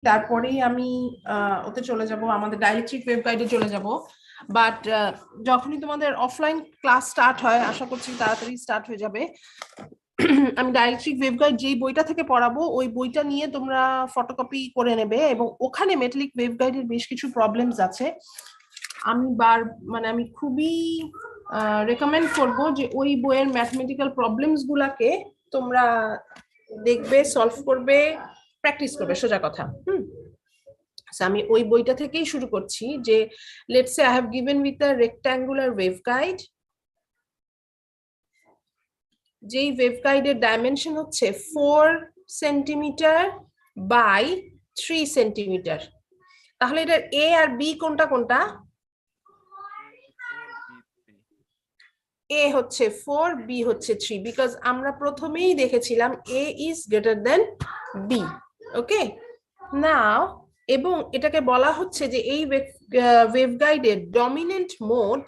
তারপরেই আমি ওতে চলে যাব, আমাদের ডাইলেকট্রিক ওয়েবগাইডে চলে যাব। বাট যখনই তোমাদের অফলাইন ক্লাস স্টার্ট হয়, আশা করছি তাড়াতাড়ি স্টার্ট হয়ে যাবে, আমি ডাইলেকট্রিক ওয়েবগাইড যেই বইটা থেকে পড়াবো ওই বইটা নিয়ে তোমরা ফটোকপি করে নেবে, এবং ওখানে মেটালিক ওয়েবগাইডের বেশ কিছু প্রবলেমস আছে। আমি খুবই রেকমেন্ড করব যে ওই বইয়ের ম্যাথমেটিক্যাল প্রবলেমস গুলাকে তোমরা দেখবে, সলভ করবে, প্র্যাকটিস করবে, সোজা কথা। আমি ওই বইটা থেকেই শুরু করছি যে let's say I have given with a rectangular waveguide, যেই ওয়েভগাইডের ডাইমেনশন হচ্ছে 4 সেন্টিমিটার বাই 3 সেন্টিমিটার। তাহলে এটার এ আর বি কোনটা কোনটা? এ হচ্ছে 4, বি হচ্ছে 3, বিকজ আমরা প্রথমেই দেখেছিলাম এ ইজ গ্রেটার দেন বি। ওকে, নাও, এবং এটাকে বলা হচ্ছে যে এই ওয়েভগাইডের dominant mode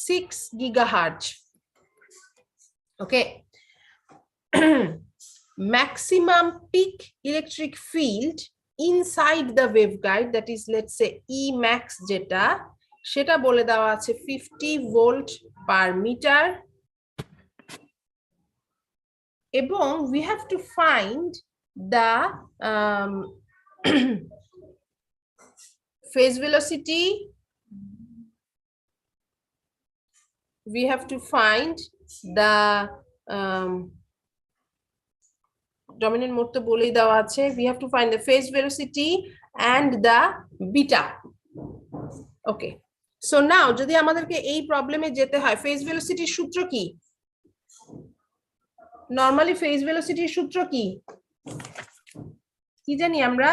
6 gigahertz. Okay. Maximum peak electric field inside the waveguide, that is let's say E max যেটা, সেটা বলে দেওয়া আছে 50 volt per meter, এবং we have to find the phase velocity, we have to find the dominant mode to bolei dewa ache, we have to find the phase velocity and the beta. Okay, so now jodi amaderke ei problem e jete hoy, phase velocity সূত্র কি? Normally phase velocity সূত্র কি কি জানি আমরা?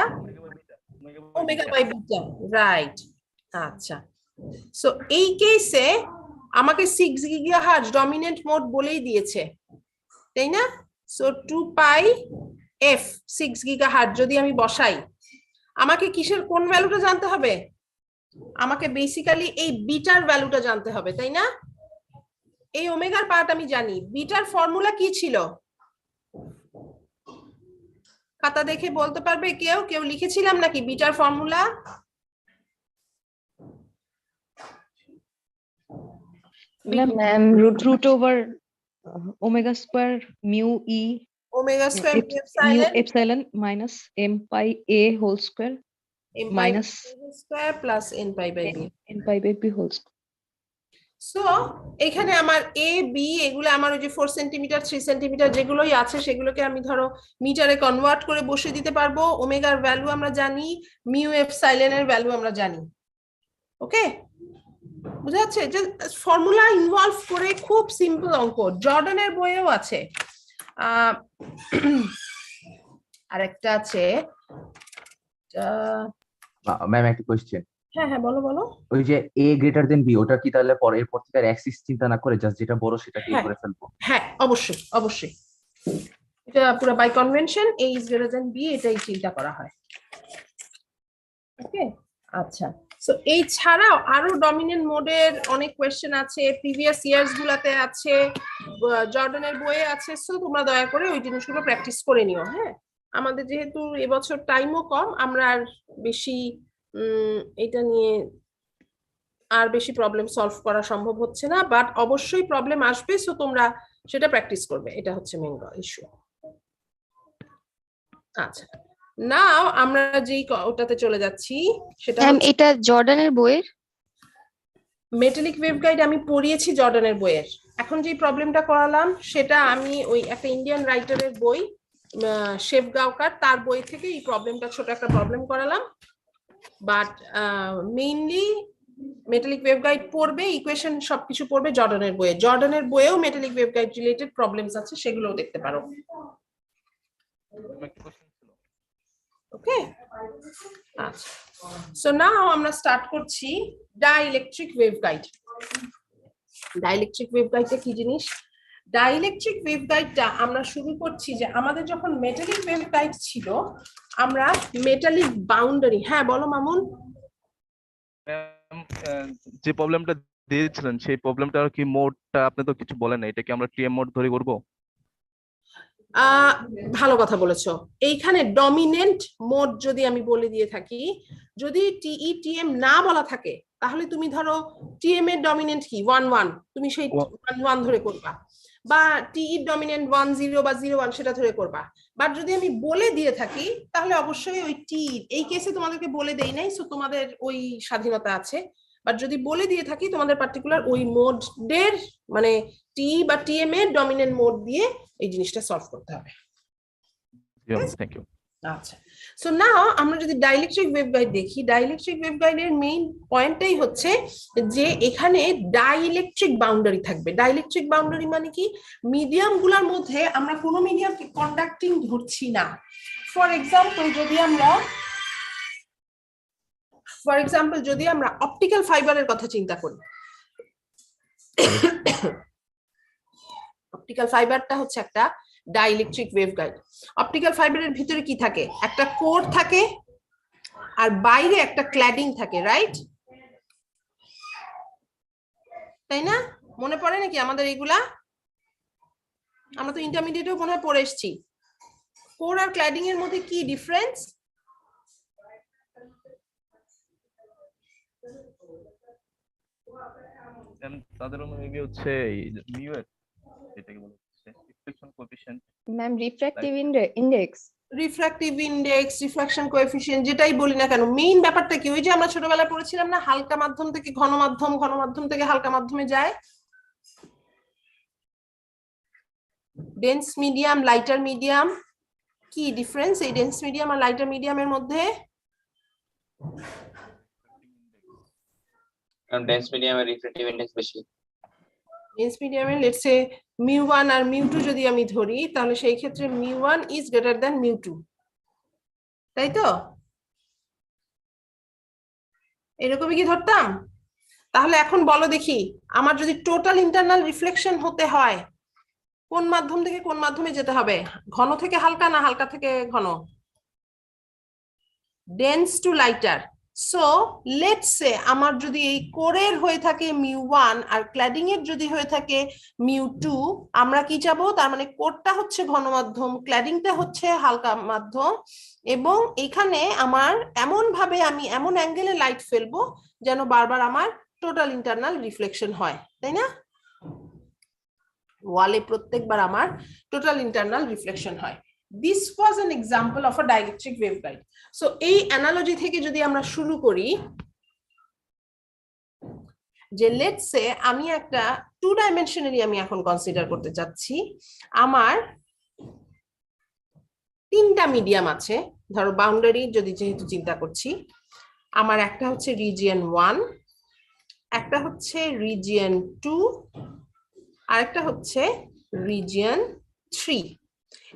Omega by beta, right. আচ্ছা, so এই কেসে আমাকে 6 গিগাহার্টজ ডমিনেন্ট মোড বলেই দিয়েছে, তাই না? সো 2 পাই এফ 6 গিগাহার্টজ যদি আমি বসাই, আমাকে কিসের কোন ভ্যালুটা জানতে হবে? আমাকে বেসিক্যালি এই বিটার ভ্যালুটা জানতে হবে, তাই না? এই ওমেগার পার্ট আমি জানি, বিটার ফর্মুলা কি ছিল? খাতা দেখে বলতে পারবে কেউ? কেউ লিখেছিলাম নাকি বিটার formula? Ma'am root over omega square mu E, omega square mu epsilon minus M pi A whole square minus square plus N pi by B, N pi by B whole square. So এখানে আমার A B এগুলো আমার ওই যে 4 centimetre 3 centimetre যেগুলোই আছে সেগুলোকে আমি ধরো মিটারে কনভার্ট করে বসে দিতে পারবো। ওমেগার ভ্যালু আমরা জানি, মিউ এপসাইলন এর ভ্যালু আমরা জানি। ওকে, বুঝা যাচ্ছে? যে ফর্মুলা ইনভলভ করে খুব সিম্পল অঙ্ক, জর্ডানের বইয়েও আছে। আরেকটা আছে, ম্যাম একটা কোশ্চেন। হ্যাঁ হ্যাঁ বলো বলো। ওই যে এ গ্রেটার দেন বি, ওটা কি তাহলে পরে এরপর থেকে আর অ্যাক্সিস চিন্তা না করে জাস্ট যেটা বড় সেটাকে করে ফেলবো? হ্যাঁ অবশ্যই অবশ্যই, এটা পুরো by convention A is greater than B এটাই চিন্তা করা হয়। ওকে, আচ্ছা, সো এই ছাড়াও আরো ডমিনেন্ট মোডের অনেক কোয়েশ্চেন আছে, প্রিভিয়াস ইয়ার্স গুলাতে আছে, জর্ডানের বইয়ে আছে। সো তোমরা দয়া করে ওই জিনিসগুলো প্র্যাকটিস করে নিও। হ্যাঁ, আমাদের যেহেতু এবছর টাইমও কম, আমরা আর বেশি এটা নিয়ে আর বেশি প্রবলেম সলভ করা সম্ভব হচ্ছে না, বাট অবশ্যই প্রবলেম আসবে, সো তোমরা সেটা প্র্যাকটিস করবে, এটা হচ্ছে মেইন ইস্যু। আচ্ছা, নাও আমরা যেই ওটাতে চলে যাচ্ছি সেটা এটা জর্ডানের বইয়ের মেটালিক ওয়েভগাইড আমি পড়িয়েছি জর্ডানের বইয়ের। এখন যে প্রবলেমটা করালাম সেটা আমি ওই একটা ইন্ডিয়ান রাইটারের বই শেফগাঁওকার, তার বই থেকে এই প্রবলেমটা ছোট একটা প্রবলেম করালাম। বাট মেইনলি মেটালিক ওয়েভগাইড পড়বে, ইকুয়েশন সবকিছু পড়বে জর্ডানের বইয়ে। জর্ডানের বইয়েও মেটালিক ওয়েভগাইড রিলেটেড প্রবলেমস আছে, সেগুলোও দেখতে পারো। ওকে, আচ্ছা, সো নাও আমরা স্টার্ট করছি ডাইইলেকট্রিক ওয়েভগাইড। ডাইইলেকট্রিক ওয়েভগাইডটা কি জিনিস? ডাইইলেকট্রিক ওয়েভগাইডটা আমরা শুরু করছি যে আমাদের যখন মেটালিক ওয়েভগাইড ছিল, আমরা মেটালিক বাউন্ডারি, হ্যাঁ বলো মামুন। যে প্রবলেমটা দিয়েছিলেন সেই প্রবলেমটার কি মোডটা আপনি তো কিছু বলেন না, এটা কি আমরা টিএম মোড ধরে করব? ভালো কথা বলেছো। এইখানে ডমিনেন্ট মোড যদি আমি বলে দিয়ে থাকি, যদি টিই টিএম না বলা থাকে তাহলে তুমি ধরো টিএম এর ডমিনেন্ট কি 1 1, তুমি সেই 1 1 ধরে করবা, বা টিই ডমিনেন্ট 1 0 বা 0 1 সেটা ধরে করবা। বাট যদি আমি বলে দিয়ে থাকি তাহলে অবশ্যই ওই টি, এই কেসে তোমাদেরকে বলে দেই নাই, সো তোমাদের ওই স্বাধীনতা আছে। বাট যদি বলে দিয়ে থাকি তোমাদের পার্টিকুলার ওই মোডের মানে টি বা টিএম এর ডমিনেন্ট মোড দিয়ে এই জিনিসটা সলভ করতে হবে। Thank you. আচ্ছা, সো নাও আমরা যদি ডাইইলেকট্রিক ওয়েভগাইড দেখি, ডাইইলেকট্রিক ওয়েভগাইডের মেইন পয়েন্টটাই হচ্ছে যে এখানে ডাইইলেকট্রিক বাউন্ডারি থাকবে। ডাইইলেকট্রিক বাউন্ডারি মানে কি, মিডিয়াম গুলার মধ্যে আমরা কোনো মিডিয়ামকে কন্ডাক্টিং ধরছি না। ফর এক্সাম্পল যদি আমরা অপটিক্যাল ফাইবারের কথা চিন্তা করি, অপটিক্যাল ফাইবারটা হচ্ছে একটা ডাইইলেকট্রিক ওয়েভগাইড। অপটিক্যাল ফাইবারের ভিতরে কি থাকে, একটা কোর থাকে আর বাইরে একটা ক্ল্যাডিং থাকে, রাইট? তাই না? মনে পড়ে নাকি আমাদের এগুলা? আমরা তো ইন্টারমিডিয়েটেও মনে হয় পড়ে এসেছি। কোর আর ক্ল্যাডিং এর মধ্যে কি ডিফারেন্স? তাদের মেবি হচ্ছে মিউ এর এটাকে বলা হচ্ছে reflection coefficient. Ma'am refractive index, refractive index, refraction coefficient, যেটাই বলি না কেন, মেইন ব্যাপারটা কি, ওই যে আমরা ছোটবেলায় পড়েছিলাম না, হালকা মাধ্যম থেকে ঘন মাধ্যম, ঘন মাধ্যম থেকে হালকা মাধ্যমে যায়। ডেন্স মিডিয়াম, লাইটার মিডিয়াম, কি ডিফারেন্স এই ডেন্স মিডিয়াম আর লাইটার মিডিয়ামের মধ্যে? ডেন্স মিডিয়ামের রিফ্র্যাক্টিভ ইনডেক্স বেশি। ডেন্স মিডিয়ামে লেটস সে μ1 আর μ2 যদি আমি ধরি, তাহলে সেই ক্ষেত্রে μ1 ইজ গ্রেটার দ্যান μ2, তাই তো? এরকমই কি ধরতাম? তাহলে এখন বলো দেখি, আমার যদি টোটাল ইন্টারনাল রিফ্লেকশন হতে হয় কোন মাধ্যম থেকে কোন মাধ্যমে যেতে হবে? ঘন থেকে হালকা না হালকা থেকে ঘন? Dense to lighter. So let's say আমার যদি এই কোরের হয়ে থাকে μ1 আর ক্ল্যাডিং এর যদি হয়ে থাকে μ2, আমরা কি চাবো? তার মানে কোরটা হচ্ছে ঘন মাধ্যম, ক্ল্যাডিংটা হচ্ছে হালকা মাধ্যম, এবং এখানে আমার এমন ভাবে আমি এমন অ্যাঙ্গেলে লাইট ফেলবো যেন বারবার আমার টোটাল ইন্টারনাল রিফ্লেকশন হয়, তাই না? ওয়ালে প্রত্যেকবার আমার টোটাল ইন্টারনাল রিফ্লেকশন হয়। This was an example of a dielectric waveguide. So এই অ্যানালজি থেকে যদি আমরা শুরু করি, যে লেটস সে আমি একটা 2 ডাইমেনশনালি আমি এখন কনসিডার করতে চাচ্ছি। আমার 3টা মিডিয়াম আছে, ধরো বাউন্ডারি যদি যেহেতু চিন্তা করছি, আমার একটা হচ্ছে রিজিয়ন 1, একটা হচ্ছে রিজিয়ন 2, আরেকটা হচ্ছে রিজিয়ন 3।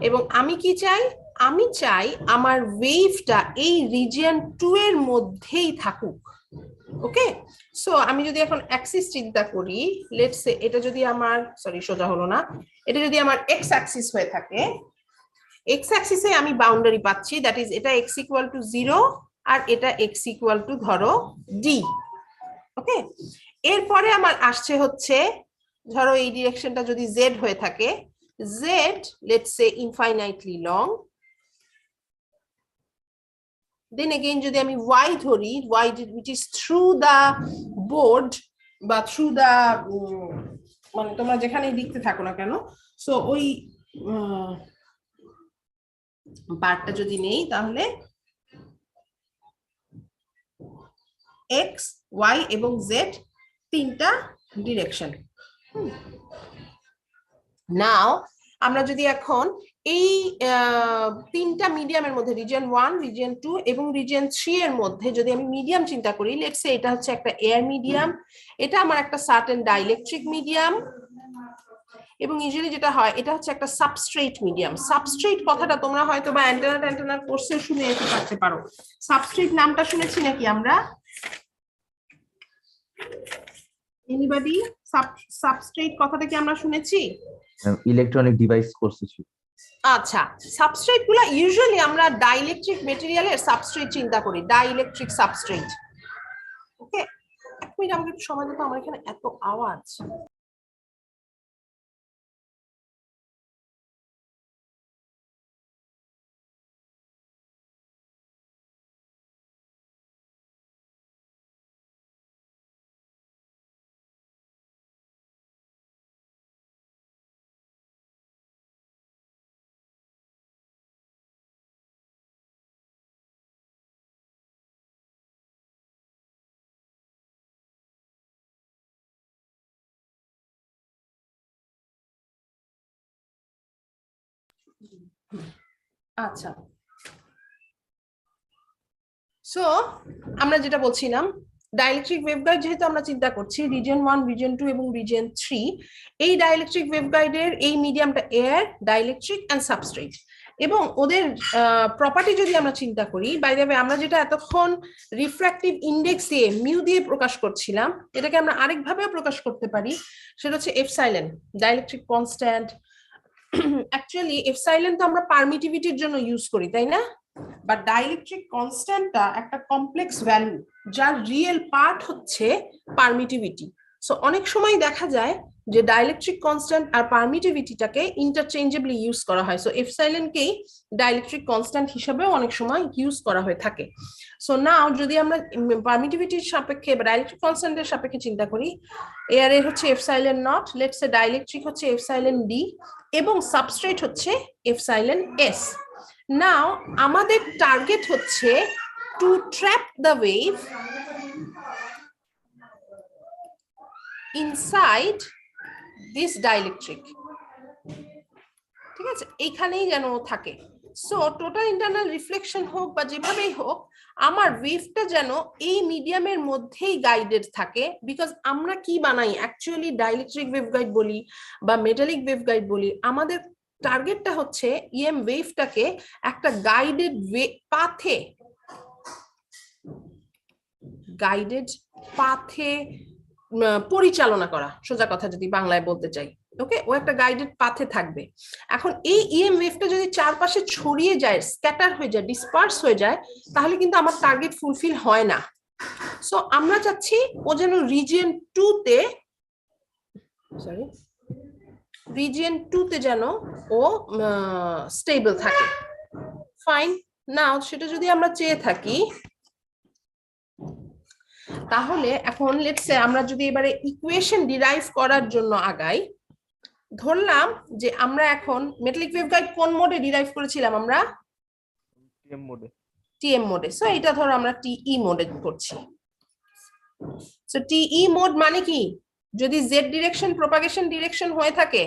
এবং আমি কি চাই? আমি চাই আমার ওয়েভটা এই রিজিয়ন 2 এর মধ্যেই থাকুক। ওকে, সো আমি যদি এখন অ্যাক্সিস চিন্তা করি, লেটস সে এটা যদি আমার, সরি সোজা হলো না, এটা যদি আমার এক্স অ্যাক্সিস হয়ে থাকে, এক্স অ্যাক্সিসে আমি বাউন্ডারি পাচ্ছি, দ্যাট ইজ এটা x ইকুয়াল টু 0 আর এটা x ইকুয়াল টু ধরো d। ওকে, এরপরে আমার আসছে হচ্ছে, ধরো এই ডিরেকশনটা যদি z হয়ে থাকে, z let's say infinitely long, then again যদি আমি y ধরি, y which is through the board বা through the মানে তোমরা যেখানেই লিখতে থাকো না কেন, সো ওই পার্টটা যদি নেই, তাহলে x, y এবং z 3টা ডিরেকশন। নাও আমরা যদি এখন এই 3টা মিডিয়ামের মধ্যে রিজিয়ন 1, রিজিয়ন 2 এবং রিজিয়ন 3 এর মধ্যে যদি আমি মিডিয়াম চিন্তা করি, লেটস সে এটা হচ্ছে একটা এয়ার মিডিয়াম, এটা আমার একটা সার্টেন ডাইইলেকট্রিক মিডিয়াম, এবং ইউজুয়ালি যেটা হয় এটা হচ্ছে একটা সাবস্ট্রেট মিডিয়াম। সাবস্ট্রেট কথাটা তোমরা হয়তো বা অ্যান্টেনার কোর্সে শুনে থাকতে পারো। সাবস্ট্রেট নামটা শুনেছি নাকি আমরা? এনিবডি সাবস্ট্রেট কথাটা কি আমরা শুনেছি? ইলেকট্রনিক ডিভাইস কোর্সে ছিল। আচ্ছা, সাবস্ট্রেট গুলা ইউজুয়ালি আমরা ডাইইলেকট্রিক মেটেরিয়ালের সাবস্ট্রেট চিন্তা করি, ডাইইলেকট্রিক সাবস্ট্রেট। ওকে, এক মিনিট আমাকে একটু সময় দাও, আমার এখানে এত আওয়াজ। আচ্ছা, সো আমরা যেটা বলছিলাম, ডাইলেকট্রিক ওয়েভগাইড যেহেতু আমরা চিন্তা করছি রিজিয়ন 1, রিজিয়ন 2 এবং রিজিয়ন 3, এই ডাইলেকট্রিক ওয়েভগাইডের এই মিডিয়ামটা এয়ার, ডাইলেকট্রিক এন্ড সাবস্ট্রেট, এবং ওদের প্রপার্টি যদি আমরা চিন্তা করি, বাই দ্য ওয়ে আমরা যেটা এতক্ষণ রিফ্র্যাক্টিভ ইনডেক্স দিয়ে মিউ দিয়ে প্রকাশ করছিলাম, এটাকে আমরা আরেকভাবেও প্রকাশ করতে পারি, সেটা হচ্ছে epsilon, dielectric constant. Actually epsilon তো আমরা পারমিটিভিটির জন্য ইউজ করি, তাই না? বাট ডাইলেকট্রিক কনস্ট্যান্টটা একটা কমপ্লেক্স ভ্যালু, যার রিয়েল পার্ট হচ্ছে পারমিটিভিটি। সো অনেক সময় দেখা যায় যে ডাইলেকট্রিক কনস্ট্যান্ট আর পারমিটিভিটিটাকে ইন্টারচেঞ্জেবলি ইউজ করা হয়। সো এপসাইলনকেই ডাইলেকট্রিক কনস্ট্যান্ট হিসেবেও অনেক সময় ইউজ করা হয়ে থাকে। সো নাও যদি আমরা পারমিটিভিটির সাপেক্ষে বা ডাইলেকট্রিক কনস্ট্যান্টের সাপেক্ষে চিন্তা করি, এয়ার এর হচ্ছে epsilon naught, let's say dielectric হচ্ছে এপসাইলন ডি, এবং সাবস্ট্রেট হচ্ছে এপসাইলন এস। নাও আমাদের টার্গেট হচ্ছে to trap the wave inside this dielectric, ঠিক আছে, এইখানেই যেন থাকে। সো টোটাল ইন্টারনাল রিফ্লেকশন হোক বা যেভাবেই হোক, আমার ওয়েভটা যেন এই মিডিয়ামের মধ্যেই গাইডেড থাকে। বিকজ আমরা কি বানাই, অ্যাকচুয়ালি ডাইলেকট্রিক ওয়েভগাইড বলি বা মেটালিক ওয়েভগাইড বলি, আমাদের টার্গেটটা হচ্ছে ইএম ওয়েভটাকে একটা গাইডেড পাথে পরিচালনা করা, সোজা কথা যদি বাংলায় বলতে চাই। ওকে, ও একটা গাইডেড পাথে থাকবে। এখন এই ইএম ওয়েভটা যদি চারপাশে ছড়িয়ে যায়, স্ক্যাটার হয়ে যায়, ডিসপার্স হয়ে যায়, তাহলে কিন্তু আমার টার্গেট ফুলফিল হয় না। সো আমরা চাচ্ছি ও যেন রিজিয়ন 2 তে যেন ও স্টেবল থাকে। ফাইন, নাও সেটা যদি আমরা চেয়ে থাকি, তাহলে এখন লেটস সে আমরা যদি এবারে ইকুয়েশন ডিরাইভ করার জন্য আগাই, ধরলাম যে আমরা এখন মেটালিক ওয়েভগাইড কোন মোডে ডিরাইভ করেছিলাম, আমরা টিএম মোডে। টিএম মোডে। সো এটা ধরো আমরা টিই মোডে করছি। সো টিই মোড মানে কি, যদি জেড ডিরেকশন প্রপাগেশন ডিরেকশন হয়ে থাকে,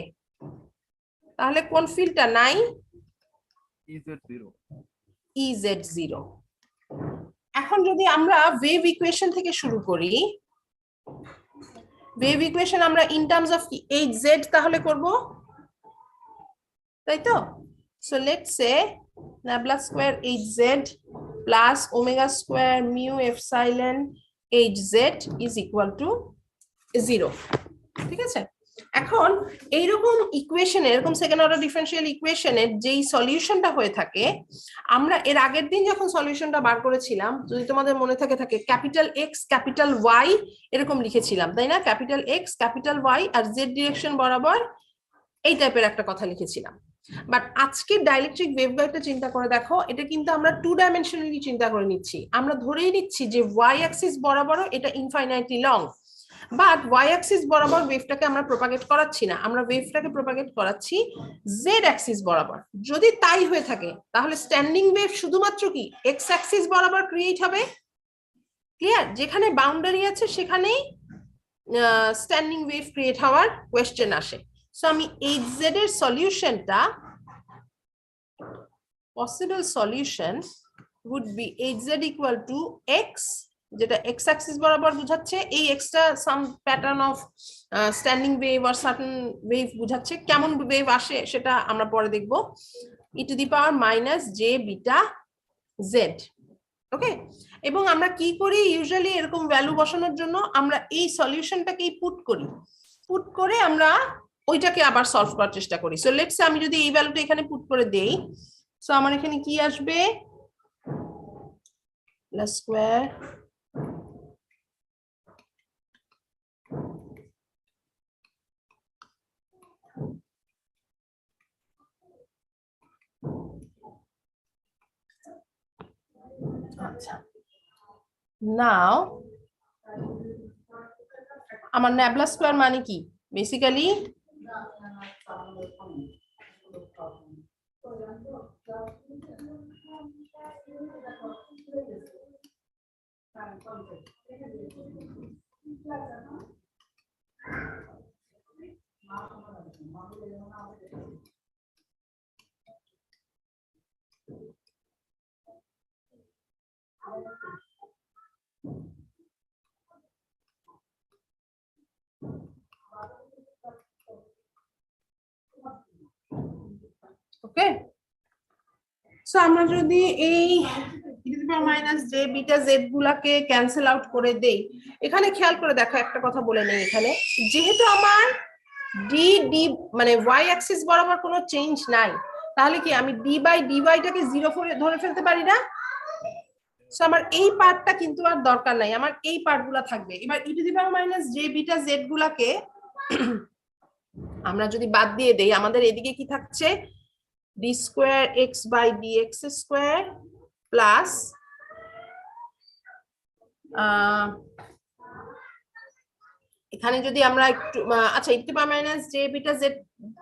তাহলে কোন ফিল্ডটা নাই, EZ0। EZ0। এখন যদি আমরা ওয়েভ ইকুয়েশন থেকে শুরু করি, ওয়েভ ইকুয়েশন আমরা ইন টার্মস অফ Hz তাহলে করব, তাই তো? So let's say nabla square Hz plus omega square mu epsilon Hz is equal to 0, ঠিক আছে? এখন এইরকম ইকুয়েশনে, এরকম সেকেন্ড অর্ডার ডিফারেন্সিয়াল ইকুয়েশনের যেই সলিউশনটা হয়ে থাকে, আমরা এর আগের দিন যখন সলিউশনটা বার করেছিলাম, যদি তোমাদের মনে থাকে ক্যাপিটাল এক্স ক্যাপিটাল ওয়াই এরকম লিখেছিলাম, তাই না? ক্যাপিটাল এক্স ক্যাপিটাল ওয়াই আর জেড ডিরেকশন বরাবর এই টাইপের একটা কথা লিখেছিলাম। বাট আজকে ডাইলেকট্রিক ওয়েভগাইডটা চিন্তা করে দেখো, এটা কিন্তু আমরা 2 ডাইমেনশনালি চিন্তা করে নিচ্ছি। আমরা ধরেই নিচ্ছি যে ওয়াই অ্যাক্সিস বরাবরও এটা infinitely long, but Y axis বরাবর ওয়েভটাকে আমরা প্রপাগেট করাচ্ছি না, আমরা ওয়েভটাকে প্রপাগেট করাচ্ছি জেড অ্যাক্সিস বরাবর। যদি তাই হয়ে থাকে, তাহলে স্ট্যান্ডিং ওয়েভ শুধুমাত্র কি এক্স অ্যাক্সিস বরাবর ক্রিয়েট হবে। ক্লিয়ার? যেখানে বাউন্ডারি আছে সেখানেই স্ট্যান্ডিং ওয়েভ ক্রিয়েট হওয়ার কোয়েশ্চেন আসে। সো আমি Hz এর সলিউশনটা, possible solution would be Hz equal to x, যেটা x axis বরাবর বোঝাচ্ছে, এই x টা some pattern of standing wave or certain wave বোঝাচ্ছে। কেমন ওয়েভ আসে সেটা আমরা পরে দেখব, e⁻ j বিটা z। ওকে, এবং আমরা কি করি ইউজুয়ালি এরকম ভ্যালু বসানোর জন্য, আমরা এই সলিউশনটাকেই পুট করে আমরা ওইটাকে আবার সলভ করার চেষ্টা করি। সো লেটস সে আমি যদি এই ভ্যালুটা এখানে পুট করে দেই, সো আমার এখানে কি আসবে, প্লাস স্কয়ার আচ্ছা, নাও আমার ন্যাবলা স্কয়ার মানে কি, বেসিক্যালি ওকে, সো আমরা যদি এই মাইনাস জে বিটা জেড গুলাকে ক্যান্সেল আউট করে দেই, এখানে খেয়াল করে দেখো একটা কথা বলে নেই, এখানে যেহেতু আমার ডি ডি মানে ওয়াই অ্যাক্সিস বরাবর কোনো চেঞ্জ নাই, তাহলে কি আমি ডি বাই ডিওয়াইটাকে 0 ধরে ফেলতে পারি না? সো আমার এই পার্টটা কিন্তু আর দরকার নাই, আমার এই পার্টগুলো থাকবে। এবার e to the power minus J beta z গুলাকে আমরা যদি বাদ দিয়ে দেই, আমাদের এদিকে কি থাকছে? D square x by D x square plus এখানে যদি আমরা একটু আচ্ছা e to the power minus J beta z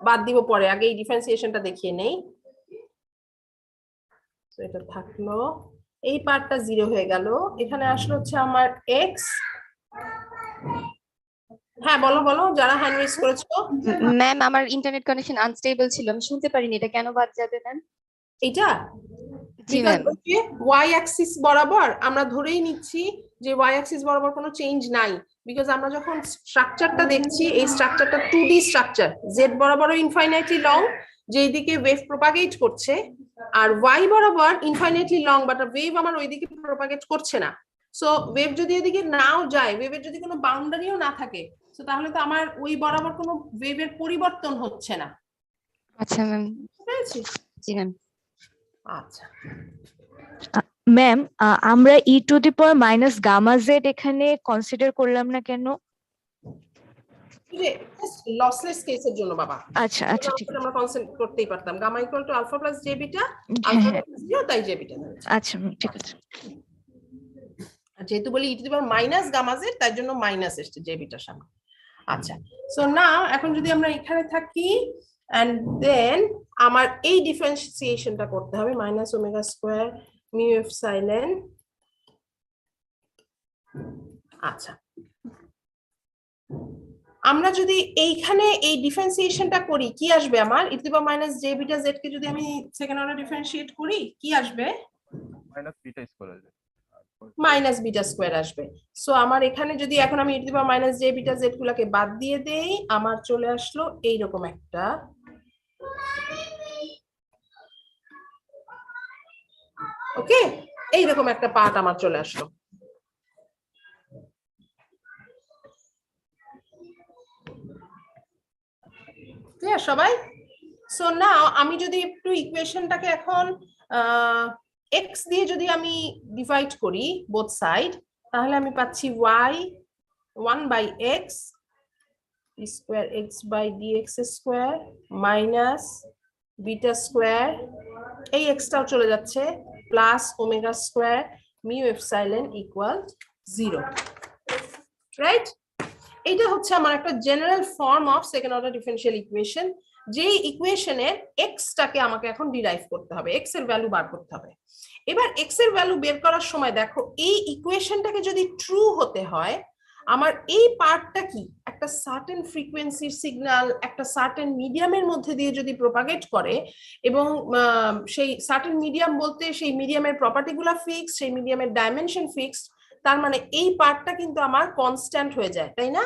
বাদ দিব পরে, আগে এই ডিফারেন্সিয়েশনটা দেখিয়ে নেই। তো এটা থাকলো, এই পার্টটা 0 হয়ে গেল, এখানে আসলো হচ্ছে আমার এক্স। হ্যাঁ বলো বলো, যারা হ্যান্ড রেজ করেছো। ম্যাম আমার ইন্টারনেট কানেকশন আনস্টেবল ছিল, আমি শুনতে পারিনি, এটা কেন বাদ যাবে ম্যাম? এইটা জি ম্যাম। ওয়াই অ্যাক্সিস বরাবর আমরা ধরেই নিচ্ছি যে ওয়াই অ্যাক্সিস বরাবর কোনো চেঞ্জ নাই, বিকজ আমরা যখন স্ট্রাকচারটা দেখছি এই স্ট্রাকচারটা 2D স্ট্রাকচার, জেড বরাবরও ইনফাইনাইটলি লং যেদিকে ওয়েভ প্রপাগেট করছে, আর ওয়াই বরাবর ইনফাইনাইটলি লং বাট ওয়েভ আমার ওইদিকে প্রপাগেট করছে না। সো ওয়েভ যদি এদিকে নাও যায়, ওয়েভের যদি কোনো বাউন্ডারিও না থাকে, তো তাহলে তো আমার ওই বরাবর কোনো ওয়েভের পরিবর্তন হচ্ছে না। আচ্ছা ম্যাম। ঠিক আছে, জি ম্যাম। আচ্ছা ম্যাম আমরা e to the power minus gamma z এখানে কনসিডার করলাম না কেন? লসলেস কেসের জন্য বাবা। আচ্ছা আচ্ছা ঠিক আমরা কনসেন্ট করতেই পারতাম, gamma equal to alpha plus j beta, হ্যাঁ আলফা হ্যাঁ প্লাস জিরো, তাই জে বিটা। আচ্ছা ঠিক আছে। আর যেহেতু বলি e to the power minus gamma z, তাই জন্য মাইনাস এসছে জে বিটার সামনে। আচ্ছা, সো নাও এখন যদি আমরা এখানে থাকি এন্ড দেন আমার এই ডিফারেন্সিয়েশনটা করতে হবে, minus omega square mu epsilon. আচ্ছা, আমরা যদি এইখানে এই ডিফারেন্সিয়েশনটা করি কি আসবে? আমার e to the power minus J beta z কে যদি আমি সেকেন্ড অর্ডার ডিফারেন্সিয়েট করি কি আসবে? মাইনাস বিটা স্কয়ার আসবে। মাইনাস বিটা স্কোয়ার আসবে। সো আমার এখানে যদি এখন আমি e to the power minus J beta z গুলাকে বাদ দিয়ে দেই, আমার চলে আসলো এইরকম একটা ওকে, এইরকম একটা পার্ট আমার চলে আসলো। ক্লিয়ার সবাই? সো নাও আমি যদি একটু ইকুয়েশনটাকে এখন এক্স দিয়ে যদি আমি ডিভাইড করি বোথ সাইড, তাহলে আমি পাচ্ছি y 1 by X square x by DX square minus beta square, এই এক্সটাও চলে যাচ্ছে, plus omega square mu epsilon equal 0, right? এটা হচ্ছে আমার একটা general form of second order differential equation, যেই ইকুয়েশনের এক্সটাকে আমাকে এখন ডিরাইভ করতে হবে, এক্স এর ভ্যালু বার করতে হবে। এবার এক্স এর ভ্যালু বের করার সময় দেখো এই ইকুয়েশনটাকে যদি ট্রু হতে হয়, আমার এই পার্টটা কি একটা সার্টেন ফ্রিকোয়েন্সির সিগন্যাল একটা সার্টেন মিডিয়ামের মধ্যে দিয়ে যদি প্রপাগেট করে, এবং সেই সার্টেন মিডিয়াম বলতে সেই মিডিয়ামের প্রপার্টিগুলো ফিক্সড, সেই মিডিয়ামের ডাইমেনশন ফিক্সড, তার মানে এই পার্টটা কিন্তু আমার কনস্ট্যান্ট হয়ে যায়, তাই না?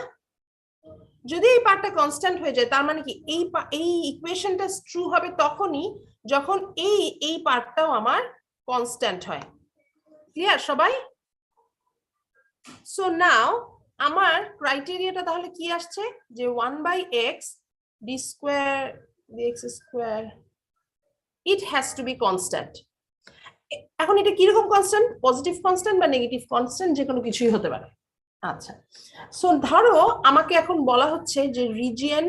যদি এই পার্টটা কনস্ট্যান্ট হয়ে যায়, তার মানে কি এই ইকুয়েশনটা ট্রু হবে তখনই যখন এই পার্টটাও আমার কনস্ট্যান্ট হয়। ক্লিয়ার সবাই? সো নাও আমার ক্রাইটেরিয়াটা তাহলে কি আসছে, যে 1 by X D square DX square it has to be constant. এখন এটা কিরকম কনস্ট্যান্ট? পজিটিভ কনস্ট্যান্ট বা নেগেটিভ কনস্ট্যান্ট, যে কোনো কিছুই হতে পারে। আচ্ছা, সো ধরো আমাকে এখন বলা হচ্ছে যে রিজিয়ন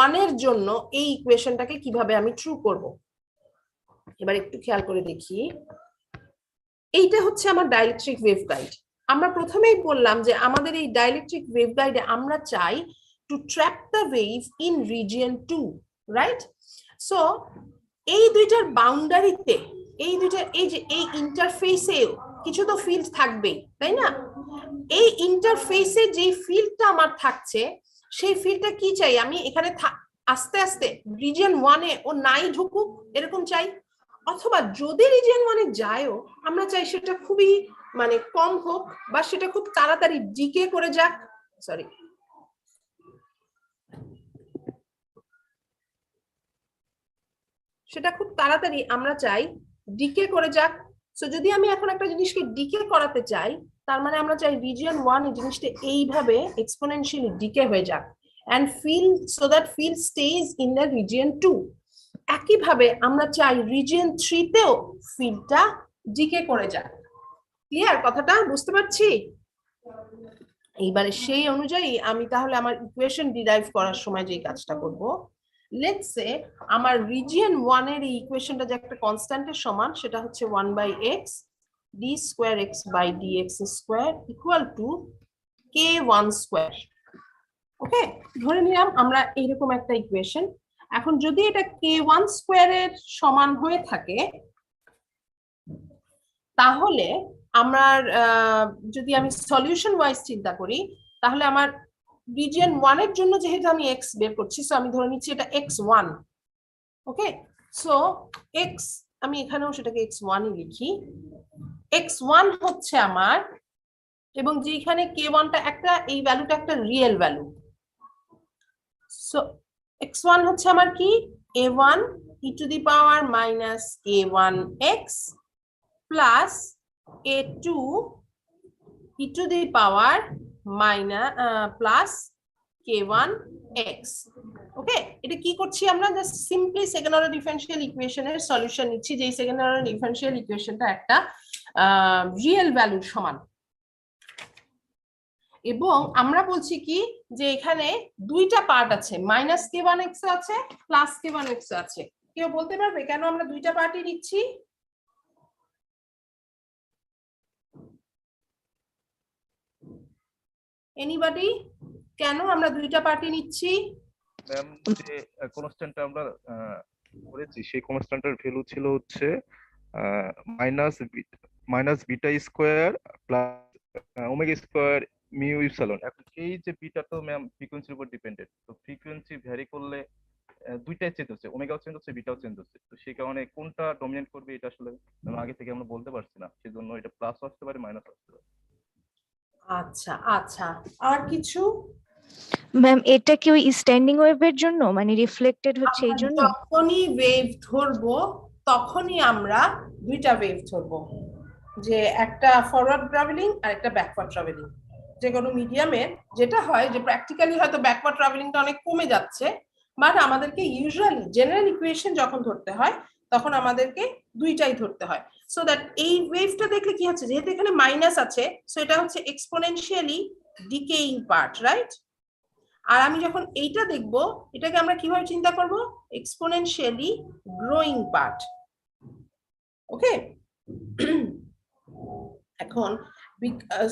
1 এর জন্য এই ইকুয়েশনটাকে কিভাবে আমি ট্রু করব। এবার একটু খেয়াল করে দেখি, এইটা হচ্ছে আমার ডাইলেকট্রিক ওয়েভগাইড। আমরা প্রথমেই বললাম যে আমাদের এই ডাইলেকট্রিক ওয়েভগাইডে আমরা চাই to trap the wave in region 2, right? So এই দুইটার বাউন্ডারিতে এই দুইটার এই যে এই ইন্টারফেসেও কিছু তো ফিল্ড থাকবেই, তাই না? এই ইন্টারফেসে যে ফিল্ডটা আমার থাকছে, সেই ফিল্ডটা কি চাই? আমি এখানে আস্তে আস্তে রিজিয়ন 1 এ ও নাই ঢুকুক এরকম চাই, অথবা যদি রিজিয়ন 1 এ যায়ও আমরা চাই সেটা খুবই মানে কম হোক বা সেটা খুব তাড়াতাড়ি ডিকে করে যাক, সরি সেটা খুব তাড়াতাড়ি আমরা চাই ডিকে করে যাক। সো যদি আমি এখন একটা জিনিসকে ডিকে করাতে চাই, তার মানে আমরা চাই রিজিয়ন 1 এই জিনিসটা এইভাবে এক্সপোনেনশিয়ালি ডিকে হয়ে যাক and feel so that field stays in the region 2. একইভাবে আমরা চাই রিজিয়ন 3 তেও ফিল্ডটা ডিকে করে যাক। ক্লিয়ার কথাটা? বুঝতে পারছি? এইবারে সেই অনুযায়ী আমি তাহলে আমার ইকুয়েশন ডিরাইভ করার সময় যে কাজটা করব, লেটস সে আমার রিজিয়ন 1 এর এই ইকুয়েশনটা যে একটা কনস্ট্যান্টের সমান, সেটা হচ্ছে 1/x d square x by dx square equal to k1 square. ওকে, ধরে নিলাম আমরা এইরকম একটা ইকুয়েশন। এখন যদি এটা k1 স্কয়ারের সমান হয়ে থাকে, তাহলে আমার যদি আমি সলিউশন ওয়াইজ চিন্তা করি, তাহলে আমার রিজিয়ন 1 এর জন্য যেহেতু আমি x বের করছি, সো আমি ধরে নিচ্ছি এটা x1। ওকে, সো x, আমি এখানেও সেটাকে x1 ই লিখি। x1 হচ্ছে আমার, এবং যেখানে k1 টা একটা, এই ভ্যালুটা একটা রিয়েল ভ্যালু। সো x1 হচ্ছে আমার কি, a1 e to the power minus a1x plus a2 e to the power minus plus k1x. ওকে, এটা কি করছি আমরা? Just simply second order differential ইকুয়েশনের সলিউশন নিচ্ছি, যে সেকেন্ড অর্ডার ডিফারেনশিয়াল ইকুয়েশনটা একটা রিয়েল ভ্যালুর সমান। এবং আমরা বলছি কি, যে এখানে দুইটা পার্ট আছে, মাইনাস k1x আছে, প্লাস k1x আছে। কেউ বলতে পারবে কেন আমরা দুইটা পার্টই নিচ্ছি? এনিবডি, কেন আমরা দুইটা পার্টই নিচ্ছি? ম্যাম, যে কনস্ট্যান্টটা আমরা করেছি সেই কনস্ট্যান্টের ভ্যালু ছিল হচ্ছে minus beta square plus omega square mu epsilon. এখন এই যে বিটা তো ম্যাম ফ্রিকোয়েন্সির উপর ডিপেন্ডেন্ট, তো ফ্রিকোয়েন্সি ভ্যারি করলে দুইটাই চেঞ্জ হচ্ছে, ওমেগাও চেঞ্জ হচ্ছে, বিটাও চেঞ্জ হচ্ছে। তো সেই কারণে কোনটা ডমিনেট করবে এটা আসলে আগে থেকে আমরা বলতে পারছি না, সেজন্য এটা প্লাস আসতে পারে, মাইনাস আসতে পারে। আচ্ছা আচ্ছা, আর কিছু? ম্যাম এটা কি ওই স্ট্যান্ডিং ওয়েভের জন্য, মানে রিফ্লেক্টেড হচ্ছে এই জন্য? যখনই ওয়েভ ধরবো তখনই আমরা দুইটা ওয়েভ ধরবো, যে একটা ফরওয়ার্ড ট্রাভেলিং আর একটা ব্যাকওয়ার্ড ট্রাভেলিং। যে কোনো মিডিয়ামের যেটা হয় যে প্র্যাকটিক্যালি হয়তো ব্যাকওয়ার্ড ট্রাভেলিংটা অনেক কমে যাচ্ছে, বাট আমাদেরকে ইউজুয়ালি জেনারেল ইকুয়েশন যখন ধরতে হয় তখন আমাদেরকে দুইটাই ধরতে হয়। সো দ্যাট এই ওয়েভটা দেখলে কি হচ্ছে, যেহেতু এখানে মাইনাস আছে, সো এটা হচ্ছে এক্সপোনেনশিয়ালি ডিকেইং পার্ট, রাইট? আর আমি যখন এইটা দেখব, এটাকে আমরা কিভাবে চিন্তা করব? Exponentially growing part. ওকে, এখন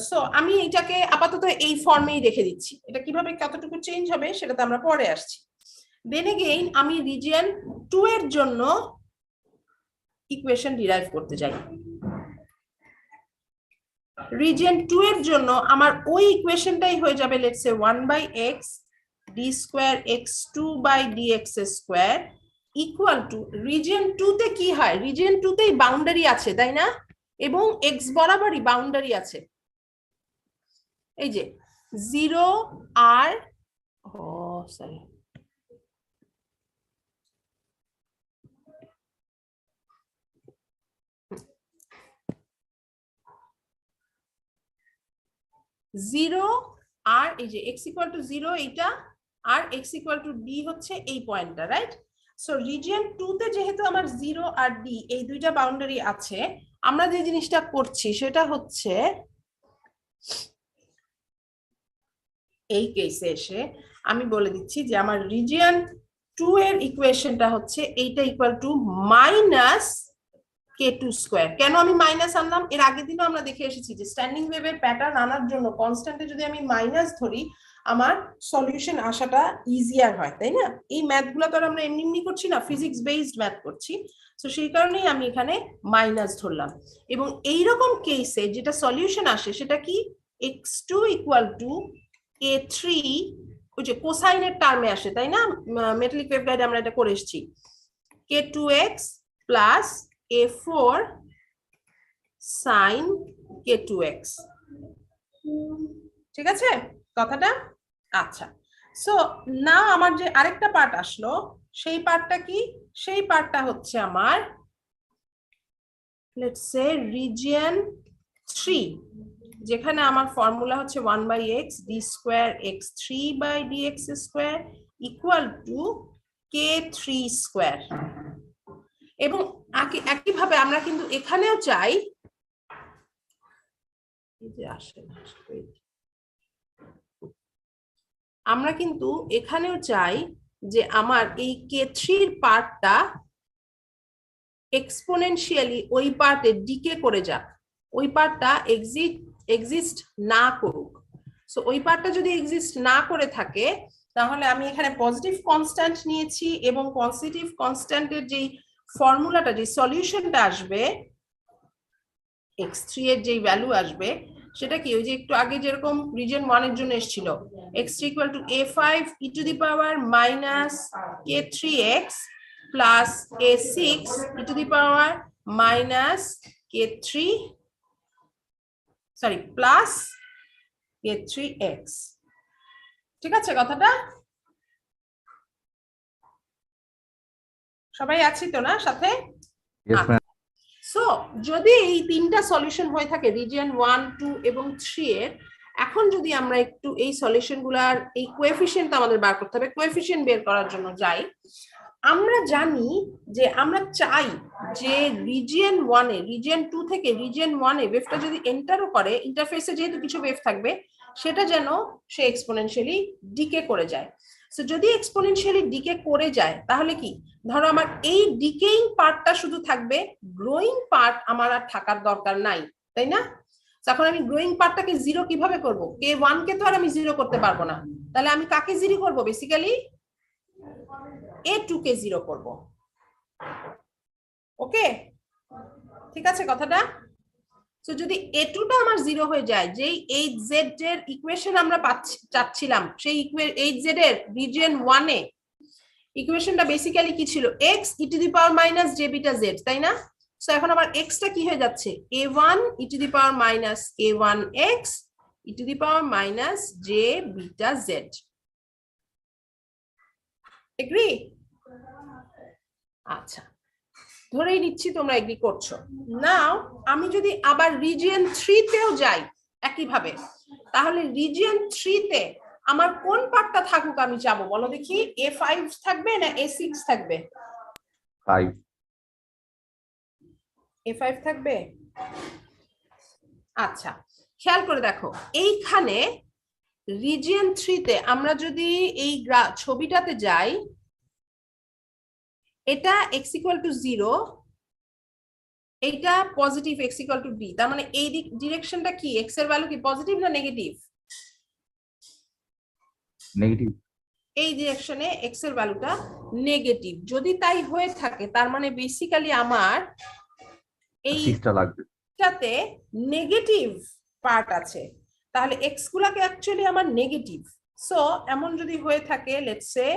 সো আমি এটাকে আপাতত এই ফর্মেই রেখে দিচ্ছি। এটা কিভাবে কতটুকু চেঞ্জ হবে সেটা তো আমরা পরে আসছি। দেন এগেইন আমি রিজিয়ন 2 এর জন্য ইকুয়েশন ডিরাইভ করতে যাই। রিজিয়ন 2 এর জন্য আমার ওই ইকুয়েশনটাই হয়ে যাবে, let's say 1/x d square x2 by dx square equal to, region 2 তে কি হয়? রিজিয়ন 2 তেই বাউন্ডারি আছে, তাই না? এবং x বরাবরই বাউন্ডারি আছে। এই যে 0 আর সরি 0 আর এই যে x equal to 0 এইটা, আর x equal to d হচ্ছে এই পয়েন্টটা, রাইট? সো রিজিয়ন 2 তে যেহেতু আমার 0 আর d এই দুইটা বাউন্ডারি আছে, আমরা যে জিনিসটা করছি সেটা হচ্ছে এই কেসে এসে আমি বলে দিচ্ছি যে আমার রিজিয়ন 2 এর ইকুয়েশনটা হচ্ছে এইটা equal to minus k2 square. কেন আমি মাইনাস আনলাম? এর আগের দিনও আমরা দেখে এসেছি যে স্ট্যান্ডিং ওয়েভের প্যাটার্ন আনার জন্য কনস্ট্যান্টে যদি আমি মাইনাস ধরি, আমার সলিউশন আসাটা ইজিয়ার হয়, তাই না? এই ম্যাথগুলো তো আমরা এমনি এমনি করছি না, ফিজিক্স বেসড ম্যাথ করছি। তো সেই কারণেই আমি এখানে মাইনাস ধরলাম। এবং এইরকম কেসে যেটা সলিউশন আসে সেটা কি, x2 ইকুয়াল টু a3, ওই যে কোসাইনের টার্মে আসে, তাই না? মেটালিক ওয়েভগাইডে আমরা এটা করে এসেছি, k2x plus a4 sign k2x। ঠিক আছে কথাটা? আচ্ছা, সো না আমার যে আরেকটা পার্ট আসলো, সেই পার্টটা কি? সেই পার্টটা হচ্ছে আমার লেটস সে রিজিয়ন 3, যেখানে আমার ফর্মুলা হচ্ছে 1/x d square x3 by dx square equal to k3 square. এবং একইভাবে আমরা কিন্তু এখানেও চাই, আমরা কিন্তু এখানেও চাই যে আমার এই k3 এর পার্টটা এক্সপোনেনশিয়ালি ওই পার্টে ডিকে করে যাক, ওই পার্টটা এক্সিস্ট না করুক। সো ওই পার্টটা যদি এক্সিস্ট না করে থাকে, তাহলে আমি এখানে পজিটিভ কনস্ট্যান্ট নিয়েছি এবং পজিটিভ কনস্ট্যান্টের যেই ফর্মুলাটা, যে সলিউশনটা আসবে, x3 এর যেই ভ্যালু আসবে, সেটা কি ওই যে একটু আগে যেরকম রিজন 1 এর জন্য এসেছিল, x3 = a5 e to the power minus k3x plus a6 e to the power minus k3 plus k3x। ঠিক আছে কথাটা? সবাই আছি তো না সাথে? Yes, ma'am. সো যদি এই তিনটা সলিউশন হয়ে থাকে রিজিয়ন 1, 2 এবং 3 এর, এখন যদি আমরা একটু এই সলিউশনগুলোর এই কোএফিসিয়েন্ট আমাদের বার করতে হবে, কোএফিসিয়েন্ট বের করার জন্য যাই, আমরা জানি যে আমরা চাই যে রিজিয়ন 1 এ, রিজিয়ন 2 থেকে রিজিয়ন 1 এ ওয়েভটা যদি এন্টারও করে, ইন্টারফেসে যেহেতু কিছু ওয়েভ থাকবে, সেটা যেন সে এক্সপোনেনশিয়ালি ডিকে করে যায়। সো যদি এক্সপোনেনশিয়ালি ডিকে করে যায়, তাহলে কি, ধরো আমার এই ডিকেইং পার্টটা শুধু থাকবে, গ্রোয়িং পার্ট আমার আর থাকার দরকার নাই, তাই না? এখন আমি গ্রোয়িং পার্টটাকে জিরো কিভাবে করব? k1 কে তো আর আমি জিরো করতে পারবো না, তাহলে আমি কাকে জিরো করব? বেসিক্যালি a2 কে জিরো করব। ওকে, ঠিক আছে কথাটা? সো যদি a2 টা আমার জিরো হয়ে যায়, যেই hz এর ইকুয়েশন আমরা চাচ্ছিলাম, সেই hz এর রিজিয়ন 1 এ ইকুয়েশনটা বেসিক্যালি কি ছিল? x e to the power minus j beta z, তাই না? সো এখন আমার x টা কি হয়ে যাচ্ছে? a1 e to the power minus a1x e to the power minus j beta z। Agree? আচ্ছা, ধরেই নিচ্ছি তোমরা এগ্রি করছো। নাও আমি যদি আবার রিজিয়ন 3 তেও যাই একইভাবে, তাহলে রিজিয়ন 3 তে আমার কোন পার্টটা থাকুক আমি চাবো? বলো দেখি, a5 থাকবে না a6 থাকবে? 5 a5 থাকবে। আচ্ছা, খেয়াল করে দেখো, এইখানে রিজিয়ন 3 তে আমরা যদি এই ছবিটাতে যাই, এটা x = 0, এইটা পজিটিভ x = d, তার মানে এই ডিরেকশনটা কি? x এর ভ্যালু কি পজিটিভ না নেগেটিভ? নেগেটিভ। এই ডিরেকশনে x এর ভ্যালুটা নেগেটিভ। যদি তাই হয়ে থাকে, তার মানে বেসিক্যালি আমার এইটাতে লাগবে, নেগেটিভ পার্ট আছে, তাহলে x গুলাকে অ্যাকচুয়ালি আমার নেগেটিভ। সো এমন যদি হয়ে থাকে, লেটস সে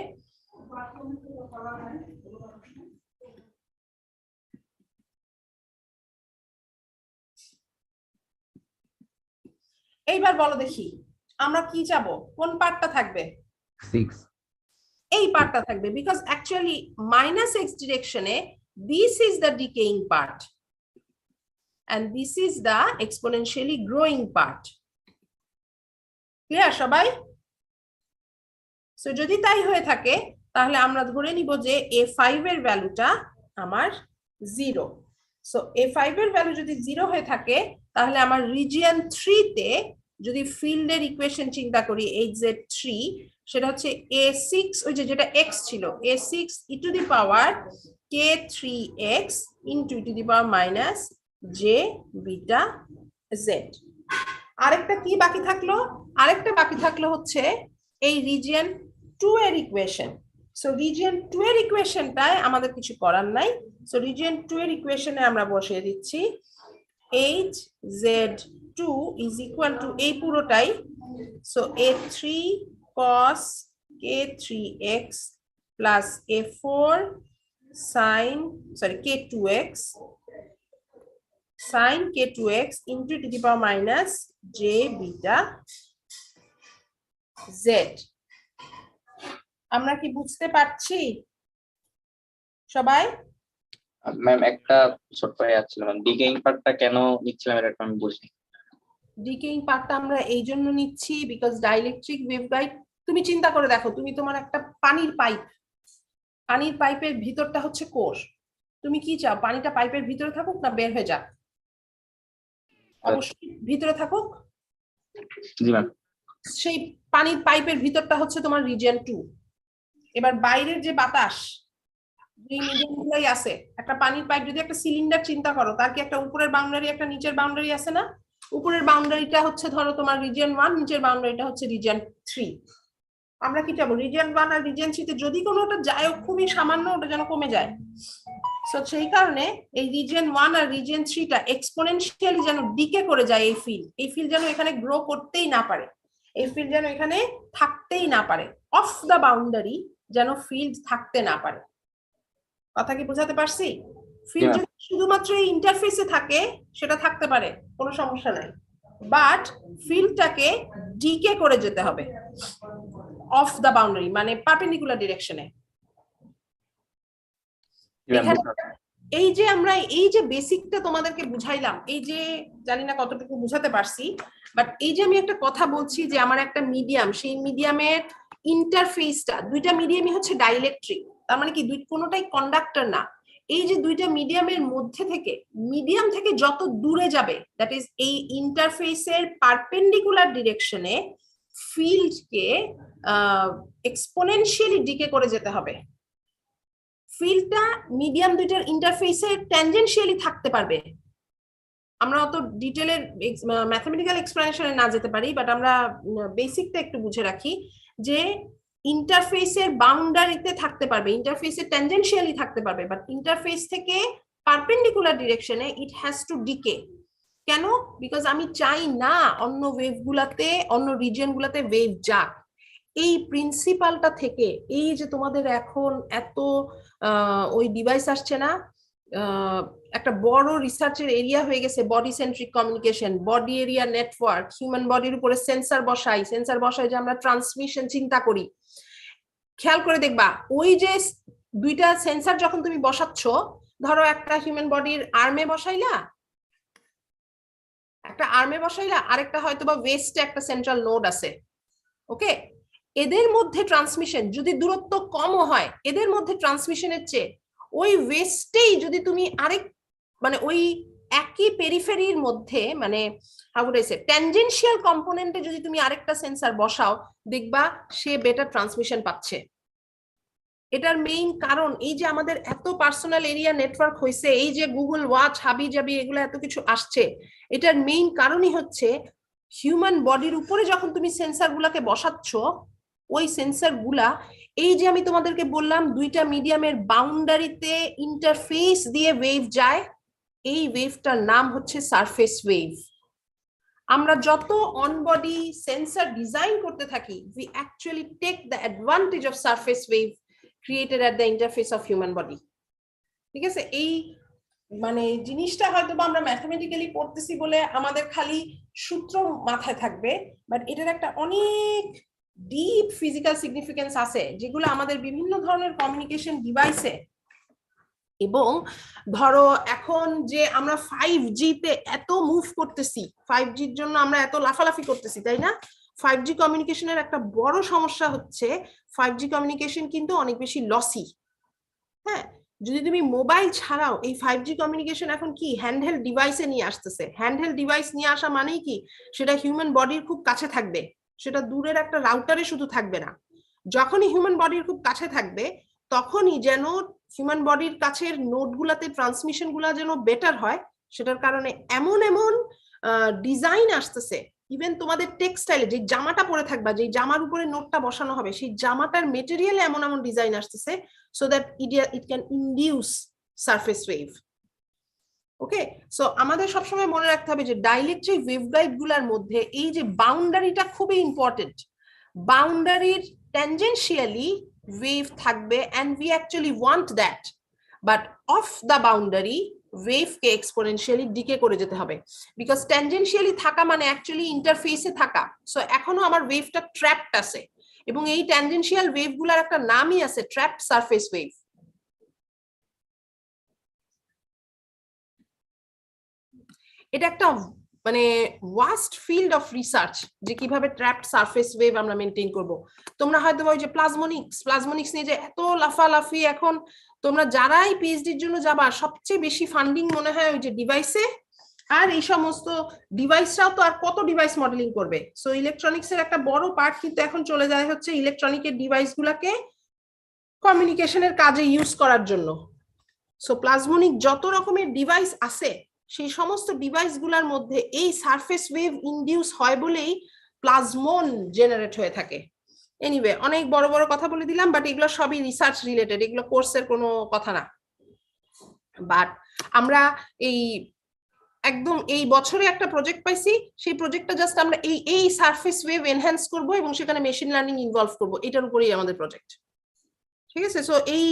এইবার বলো দেখি আমরা কি চাবো? কোন পার্টটা থাকবে? 6। এই পার্টটা থাকবে, because actually -x ডিরেকশনে this is the decaying part and this is the exponentially growing part। Clear সবাই? সো যদি তাই হয়ে থাকে, তাহলে আমরা ধরে নিব যে a5 এর ভ্যালুটা আমার 0। সো a5 এর ভ্যালু যদি 0 হয়ে থাকে, তাহলে আমার রিজিয়ন 3 তে যদি ফিল্ডের ইকুয়েশন চিন্তা করি, hz3, সেটা হচ্ছে a6, ওই যেটা x ছিল, a6 e to the power k3x into e to the power minus j beta z। আরেকটা কি বাকি থাকলো? আরেকটা বাকি থাকলো হচ্ছে এই রিজিয়ন 2 এর ইকুয়েশন। সো রিজিয়ন 2 এর ইকুয়েশনটায় আমাদের কিছু করার নাই। সো রিজিয়ন 2 এর ইকুয়েশনে আমরা বসিয়ে দিচ্ছি hz2 is equal to এই পুরোটাই, so a3 cos k3x plus a4 sin k2x sin k2x into to the power minus j beta z। আমরা কি বুঝতে পারছি সবাই? ম্যাম একটা ছোট্ট ছিল ম্যাম, ডিকেইং পার্টটা কেন নিচ্ছিলাম এটা আমি বুঝি। ডিকেইং পার্টটা আমরা এই জন্য নিচ্ছি বিকজ ডাইইলেকট্রিক ওয়েভগাইড, তুমি চিন্তা করে দেখো, তুমি তোমার একটা পানির পাইপের ভিতরটা হচ্ছে কোষ, তুমি কি চাও পানিটা পাইপের ভিতরে থাকুক না বের হয়ে যাক? অবশ্যই ভিতরে থাকুক। জি ম্যাম। সেই পানির পাইপের ভিতরটা হচ্ছে তোমার রিজিয়ন 2। এবার বাইরের যে বাতাস, যে মিডিয়াম গুলাই আছে, একটা পানির পাইপ যদি একটা সিলিন্ডার চিন্তা করো, তার কি একটা উপরের বাউন্ডারি একটা নিচের বাউন্ডারি আছে না? উপরের বাউন্ডারিটা হচ্ছে ধরো তোমার রিজিয়ন 1, নিচের বাউন্ডারিটা হচ্ছে রিজিয়ন 3। আমরা কি চাবো রিজিয়ন 1 আর রিজিয়ন 3 তে যদি কোনোটা যায় খুবই সামান্য, ওটা যেন কমে যায়। সো সেই কারণে এই রিজিয়ন 1 আর রিজিয়ন 3 টা এক্সপোনেনশিয়ালি যেন ডিকে করে যায়, এই ফিল্ড যেন এখানে গ্রো করতেই না পারে, এই ফিল্ড যেন এখানে থাকতেই না পারে, অফ দা বাউন্ডারি যেন ফিল্ড থাকতে না পারে। কথা কি বোঝাতে পারছি? ফিল্ড যদি শুধুমাত্র এই ইন্টারফেসে থাকে সেটা থাকতে পারে, কোনো সমস্যা নাই, বাট ফিল্ডটাকে ডিকে করে যেতে হবে অফ দা বাউন্ডারি, মানে পারপেন্ডিকুলার ডিরেকশনে। এই যে আমরা এই যে বেসিকটা তোমাদেরকে বুঝাইলাম, এই যে জানি না কতটুকু বুঝাতে পারছি, বাট এই যে আমি একটা কথা বলছি যে আমার একটা মিডিয়াম, সেই মিডিয়ামের ইন্টারফেসটা, দুইটা মিডিয়ামই হচ্ছে ডাইইলেকট্রিক, তার মানে কি কোনোটাই কন্ডাক্টর না। এই যে দুইটা মিডিয়ামের মধ্যে থেকে, মিডিয়াম থেকে যত দূরে যাবে, দ্যাট ইজ এই ইন্টারফেসের পারপেন্ডিকুলার ডিরেকশনে ফিল্ডকে এক্সপোনেনশিয়ালি ডিকে করে যেতে হবে। ফিল্ডটা মিডিয়াম দুইটার ইন্টারফেসে ট্যানজেনশিয়ালি থাকতে পারবে। আমরা অত ডিটেলের ম্যাথমেটিক্যাল এক্সপ্লেনেশনে না যেতে পারি, বাট আমরা বেসিকটা একটু বুঝে রাখি যে ইন্টারফেসের বাউন্ডারিতে থাকতে পারবে, ইন্টারফেসে ট্যানজেনশিয়ালি থাকতে পারবে, বাট ইন্টারফেস থেকে পারপেন্ডিকুলার ডিরেকশনে ইট হ্যাজ টু ডিকে। কেন? বিকজ আমি চাই না অন্য ওয়েভ গুলাতে, অন্য রিজিয়ন গুলাতে ওয়েভ যাক। এই প্রিন্সিপালটা থেকে এই যে তোমাদের এখন এত ওই ডিভাইস আসছে না, একটা বড় রিসার্চের এরিয়া হয়ে গেছে body centric communication, body area network, human বডির উপরে সেন্সর বসাই যে আমরা ট্রান্সমিশন চিন্তা করি। খেয়াল করে দেখবা, ওই যে দুইটা সেন্সর যখন তুমি বসাচ্ছ, ধরো একটা হিউম্যান বডির আর্মে বসাইলা, আরেকটা হয়তো বা ওয়েস্টে একটা সেন্ট্রাল নোড আছে, ওকে? এদের মধ্যে ট্রান্সমিশন যদি দূরত্ব কমও হয়, এদের মধ্যে ট্রান্সমিশনের চেয়ে ওই ওয়েস্টেই যদি তুমি আরেক, মানে ওই একই পেরিফেরির মধ্যে, মানে how would I say, tangential কম্পোনেন্টে যদি তুমি আরেকটা সেন্সর বসাও, দেখবা সে বেটার ট্রান্সমিশন পাচ্ছে। এটার মেইন কারণ এই যে আমাদের এত পার্সোনাল এরিয়া নেটওয়ার্ক হয়েছে, এই যে গুগল ওয়াচ, হাবি জাবি, এগুলো এত কিছু আসছে, এটার মেইন কারণই হচ্ছে হিউম্যান বডির উপরে যখন তুমি সেন্সর গুলাকে বসাচ্ছ, ওই সেন্সর গুলা, এই যে আমি তোমাদেরকে বললাম দুইটা মিডিয়ামের বাউন্ডারিতে ইন্টারফেস দিয়ে ওয়েভ যায়, এই ওয়েভটার নাম হচ্ছে সারফেস ওয়েভ। আমরা যত অন বডি সেন্সর ডিজাইন করতে থাকি, we actually take the advantage of surface wave created at the interface of human body। ঠিক আছে? এই মানে জিনিসটা হয়তো আমরা ম্যাথমেটিক্যালি পড়তেছি বলে আমাদের খালি সূত্র মাথায় থাকবে, বাট এটার একটা অনেক ডিপ ফিজিক্যাল সিগনিফিকেন্স আছে, যেগুলো আমাদের বিভিন্ন ধরনের কমিউনিকেশন ডিভাইসে, এবং ধরো এখন যে আমরা 5G তে এত মুভ করতেছি, 5G এর জন্য আমরা এত লাফালাফি করতেছি, তাই না? 5G কমিউনিকেশনের একটা বড় সমস্যা হচ্ছে 5G কমিউনিকেশন কিন্তু অনেক বেশি লসি। হ্যাঁ, যদি তুমি মোবাইল ছাড়াও এই 5G কমিউনিকেশন এখন কি হ্যান্ডহেল্ড ডিভাইসে নিয়ে আসতেছে। হ্যান্ডহেল্ড ডিভাইস নিয়ে আসা মানেই কি, সেটা হিউম্যান বডির খুব কাছে থাকবে, সেটা দূরের একটা রাউটারে শুধু থাকবে না। যখনই হিউম্যান বডির খুব কাছে থাকবে, তখনই যেন হিউম্যান বডির কাছের নোডগুলাতে ট্রান্সমিশন গুলা যেন বেটার হয়, সেটার কারণে এমন এমন ডিজাইন আসতেছে। ইভেন তোমাদের টেক্সটাইলে যে জামাটা পরে থাকবা, যে জামার উপরে নোটটা বসানো হবে, সেই জামাটার মেটেরিয়ালে এমন এমন ডিজাইন আসতেছে so that it can induce surface wave। Okay, so আমাদের সবসময় মনে রাখতে হবে যে ডাইইলেকট্রিক ওয়েভগাইড গুলার মধ্যে এই যে বাউন্ডারিটা খুবই ইম্পর্টেন্ট। বাউন্ডারির ট্যানজেনশিয়ালি ওয়েভ থাকবে, and we actually want that, but off the boundary ওয়েভকে এক্সপোনেনশিয়ালি ডিকে করে যেতে হবে, বিকজ ট্যানজেনশিয়ালি থাকা মানে অ্যাকচুয়ালি ইন্টারফেসে থাকা। সো এখনো আমার ওয়েভটা ট্র্যাপড আছে, এবং এই ট্যানজেনশিয়াল ওয়েভগুলোর একটা নামই আছে, ট্র্যাপড সারফেস ওয়েভ। এটা একটা মানে ওয়াস্ট ফিল্ড অফ রিসার্চ, যে কিভাবে ট্র্যাপড সারফেস ওয়েভ আমরা মেনটেন করব। তোমরা হয়তো ওই যে প্লাজমোনিক্স নিয়ে যে এত লাফালাফি, এখন তোমরা যারাই পিএইচডির জন্য যাবা সবচেয়ে বেশি ফান্ডিং মনে হয় ওই যে ডিভাইসে, আর এই সমস্ত ডিভাইসটাও তো আর কত ডিভাইস মডেলিং করবে। সো ইলেকট্রনিক্স এর একটা বড় পার্ট কিন্তু এখন চলে যায় হচ্ছে ইলেকট্রনিকের ডিভাইস গুলাকে কমিউনিকেশনের কাজে ইউজ করার জন্য। সো প্লাজমোনিক যত রকমের ডিভাইস আছে সেই সমস্ত ডিভাইস গুলার মধ্যে এই সারফেস ওয়েভ ইনডিউস হয় বলেই প্লাজমন জেনারেট হয়ে থাকে। এনিওয়ে, অনেক বড় বড় কথা বলে দিলাম, বাট এগুলো সবই রিসার্চ রিলেটেড, এগুলো কোর্সের কোনো কথা না। বাট আমরা এই একদম এই বছরে একটা প্রজেক্ট পাইছি, সেই প্রজেক্টটা জাস্ট আমরা এই সারফেস ওয়েভ এনহ্যান্স করব এবং সেখানে মেশিন লার্নিং ইনভলভ করব, এটার উপরেই আমাদের প্রজেক্ট। ঠিক আছে? সো এই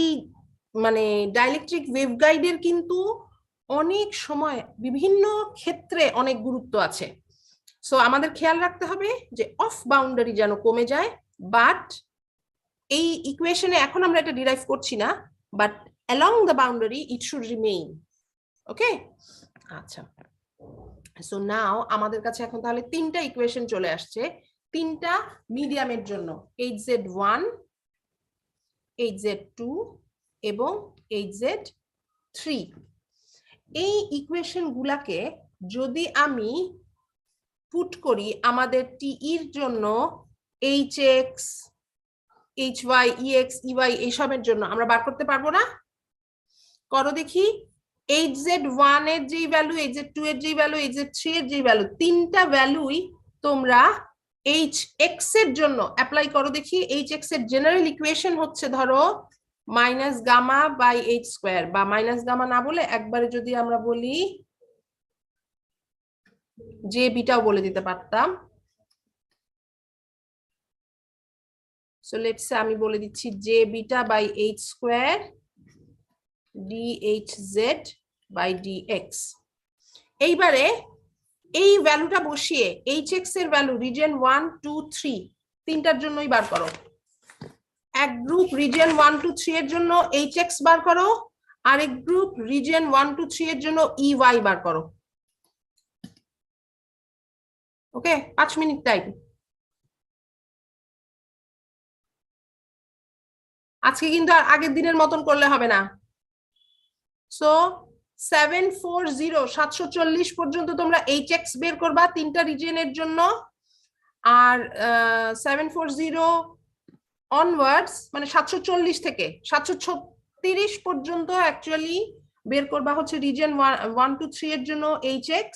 মানে ডাইলেকট্রিক ওয়েভ গাইডের কিন্তু অনেক সময় বিভিন্ন ক্ষেত্রে অনেক গুরুত্ব আছে। সো আমাদের খেয়াল রাখতে হবে যে অফ বাউন্ডারি যেন কমে যায়, বাট এই ইকুয়েশনে এখন আমরা এটা ডিরাইভ করছি না, but along the boundary it should remain. Okay, আচ্ছা। সো নাও আমাদের কাছে এখন তাহলে তিনটা ইকুয়েশন চলে আসছে, তিনটা মিডিয়ামের জন্য, HZ1, HZ2 এবং HZ3। এই ইকুয়েশন গুলাকে যদি আমি পুট করি আমাদের টিইর জন্য HX, HY, EX, EY এইসবের জন্য, আমরা বার করতে পারবো না? করো দেখি। HZ1 এর যেই ভ্যালু, HZ2 এর যেই ভ্যালু, HZ3 এর যেই ভ্যালু, তিনটা ভ্যালুই তোমরা HX এর জন্য অ্যাপ্লাই করো দেখি। HX এর জেনারেল ইকুয়েশন হচ্ছে ধরো minus gamma by H square, বা মাইনাস গামা না বলে একবারে যদি আমরা বলি যে বিটাও বলে দিতে পারতাম। সো লেটস সে আমি বলে দিচ্ছি যে beta by H square DHZ by DX। এইবারে এই ভ্যালুটা বসিয়ে HX এর ভ্যালু রিজিয়ন 1, 2, 3 তিনটার জন্যই বার করো। এক গ্রুপ রিজিয়ন 1, 2, 3 এর জন্য HX বার করো, আরেক গ্রুপ রিজিয়ন 1, 2, 3 এর জন্য EY বার করো। ওকে, 5 মিনিট টাইম। আজকে কিন্তু আর আগের দিনের মতন করলে হবে না। সো 740 পর্যন্ত তোমরা HX বের করবা তিনটা রিজিয়নের জন্য, আর 740 অনওয়ার্ডস মানে 740 থেকে 736 পর্যন্ত অ্যাকচুয়ালি বের করবা হচ্ছে রিজিয়ন 1, 2, 3 এর জন্য HX,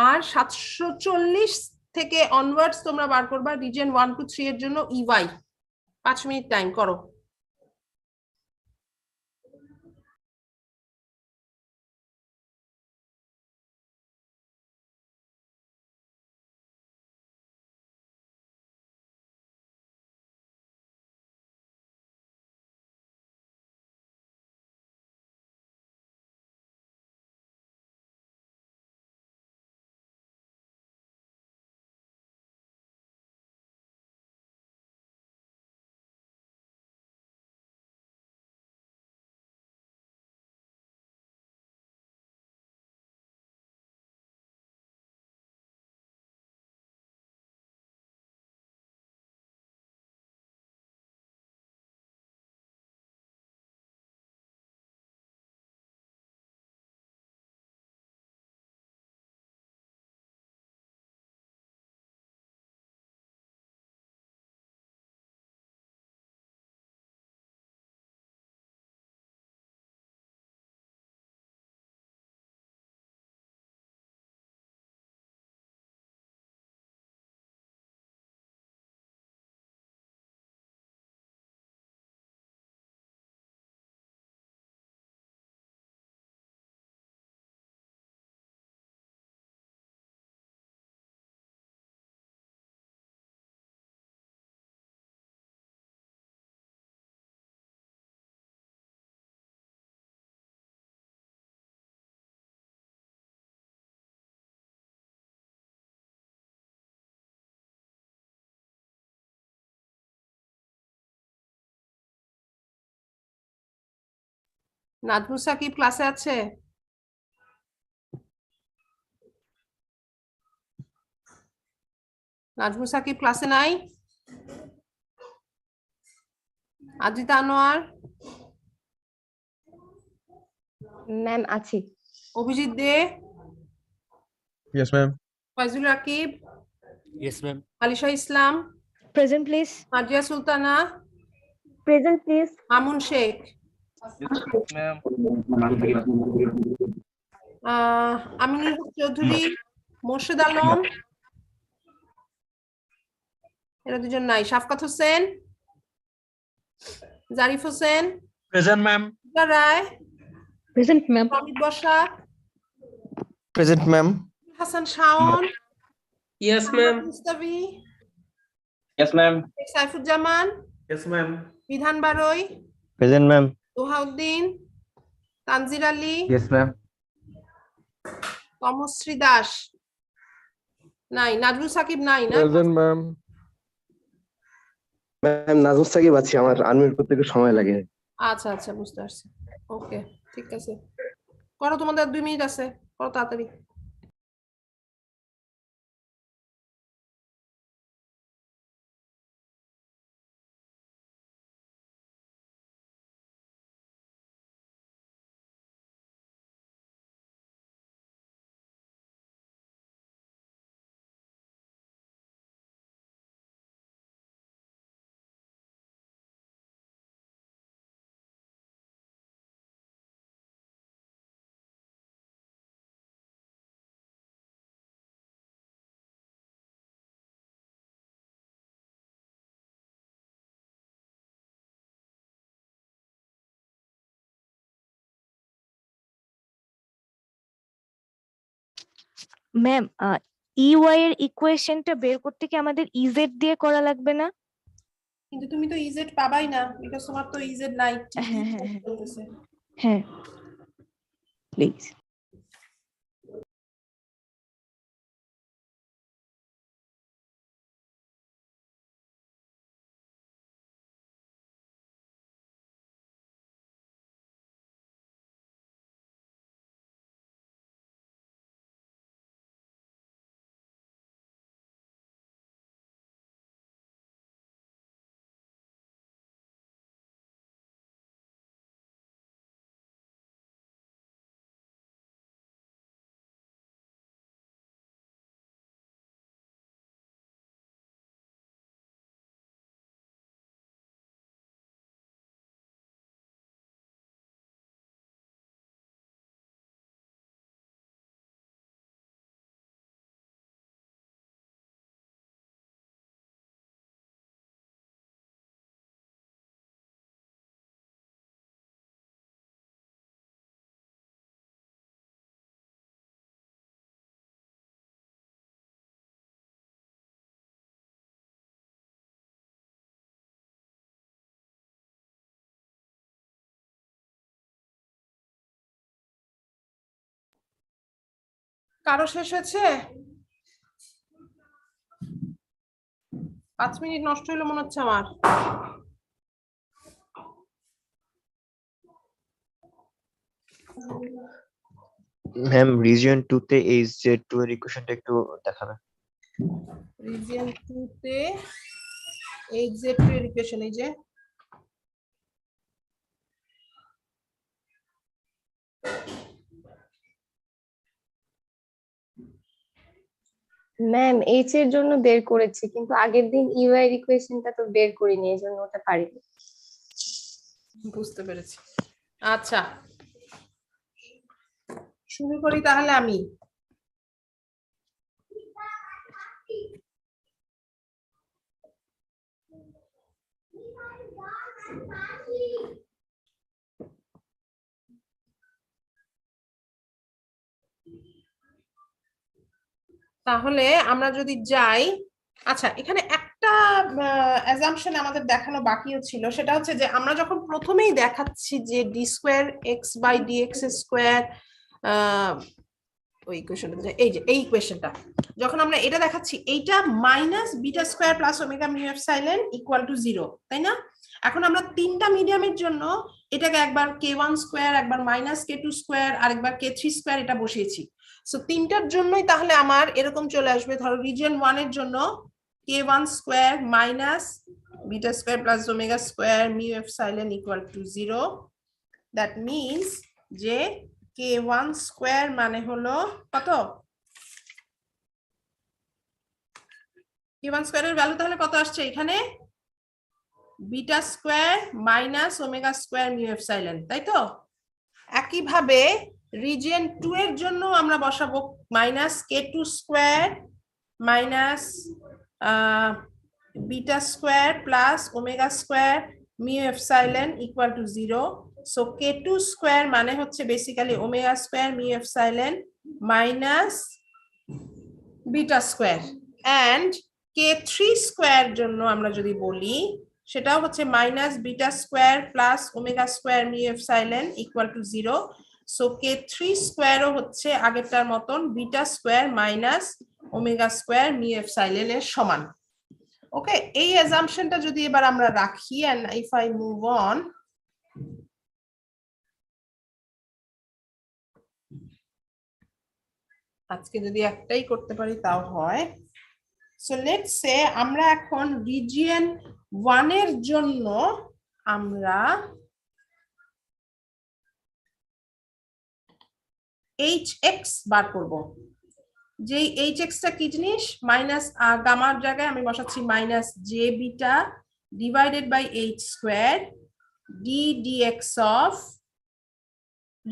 আর 740 থেকে অনওয়ার্ডস তোমরা বার করবা রিজিয়ন 1, 2, 3 এর জন্য EY। 5 মিনিট টাইম করো। নাজমুল সাকিব ক্লাসে আছে? নাজমুল সাকিব ক্লাসে নাই? আজিতা আনোয়ার? ম্যাম আছি। Abhijit Dey? Yes, ma'am. Foyzul Rakib? Yes, ma'am. Alisha Islam? Present please. Marjia Sultana? Present please. Mamun Sheikh? Ma'am. Aminul Haque Chowdhury? Morshed Alam? এরা দুজন নাই। Shafkat Hossain? Zarif Hossain? Present, ma'am. Roy? Present ma'am. Amit Basak? Present, ma'am. Hasan Shaon? Yes, ma'am. Mustafi? Yes ma'am. Saifuzzaman? Yes, ma'am. Bidhan Barai? Present, ma'am. Dohauddin? Tanzir Ali? Yes ma'am. Tamoshree Das? নাই। নাজমুল সাকিব নাই না? Present, ma'am. Ma'am Nazmul Shakib আছে, আমার আনমিউট করতে একটু সময় লাগে। আচ্ছা আচ্ছা, বুঝতে পারছি। ওকে, ঠিক আছে, করো, তোমাদের 2 মিনিট আছে, করো তাড়াতাড়ি। ম্যাম ইওয়াই এর ইকুয়েশনটা বের করতে কি আমাদের ইজেড দিয়ে করা লাগবে না? কিন্তু তুমি তো ইজেড পাবাই না, বিকজ তোমার তো ইজেড নাই। হ্যাঁ হ্যাঁ হ্যাঁ বলতেছে। হ্যাঁ প্লিজ। কারো শেষ হয়েছে? 5 মিনিট নষ্ট হইলো মনে হচ্ছে আমার। ম্যাম রিজিয়ন 2 তে HZ2 এর ইকুয়েশনটা একটু দেখাবেন। রিজিয়ন 2 তে HZ2 এর ইকুয়েশন এই যে, ম্যাম এইচ এর জন্য বের করেছি, কিন্তু আগের দিন ইউআই এর ইকুয়েশনটা তো বের করিনি, এই জন্য ওটা পারিনি। বুঝতে পেরেছি। আচ্ছা, শুরু করি তাহলে আমি। তাহলে আমরা যদি যাই, আচ্ছা এখানে একটা অ্যাজাম্পশন আমাদের দেখানো বাকিও ছিল, সেটা হচ্ছে যে আমরা যখন প্রথমেই দেখাচ্ছি যে D square x by D x square ওই ইকুয়েশনটা, এই যে এই ইকুয়েশনটা যখন আমরা এটা দেখাচ্ছি, এইটা minus beta square plus omega mu epsilon equal to 0, তাই না? এখন আমরা তিনটা মিডিয়ামের জন্য এটাকে একবার k1 স্কোয়ার, একবার মাইনাস k2 স্কোয়ার, আর একবার k3 স্কোয়ার এটা বসিয়েছি। সো তিনটার জন্যই তাহলে আমার এরকম চলে আসবে। ধরো রিজিয়ন 1 এর জন্য k1 square minus beta square plus omega square mu epsilon equal to 0। That means যে k1 স্কোয়ার মানে হলো কত? k1 স্কোয়ারের ভ্যালু তাহলে কত আসছে এখানে? Beta square minus omega square mu epsilon, তাই তো? একইভাবে রিজিয়ন 2 এর জন্য আমরা বসাবো minus k2 square minus beta square plus omega square mu epsilon equal to 0। So k2 square মানে হচ্ছে basically omega square mu epsilon minus beta square, and k3 square জন্য আমরা যদি বলি সেটাও হচ্ছে minus beta square plus omega square mu epsilon equal to 0। So k3 স্কোয়ারও হচ্ছে আগেরটার মতন beta square minus omega square mu epsilon এর সমান। ওকে, এই অ্যাজাম্পশনটা যদি এবার আমরা রাখি, and if I move on, আজকে যদি একটাই করতে পারি তাও হয়। সো লেটস সে আমরা এখন রিজিয়ন 1 এর জন্য আমরা hx বার করব। যে hx টা কি জিনিস? মাইনাস গামার জায়গায় আমি বসাচ্ছি minus J beta divided by h square D dx of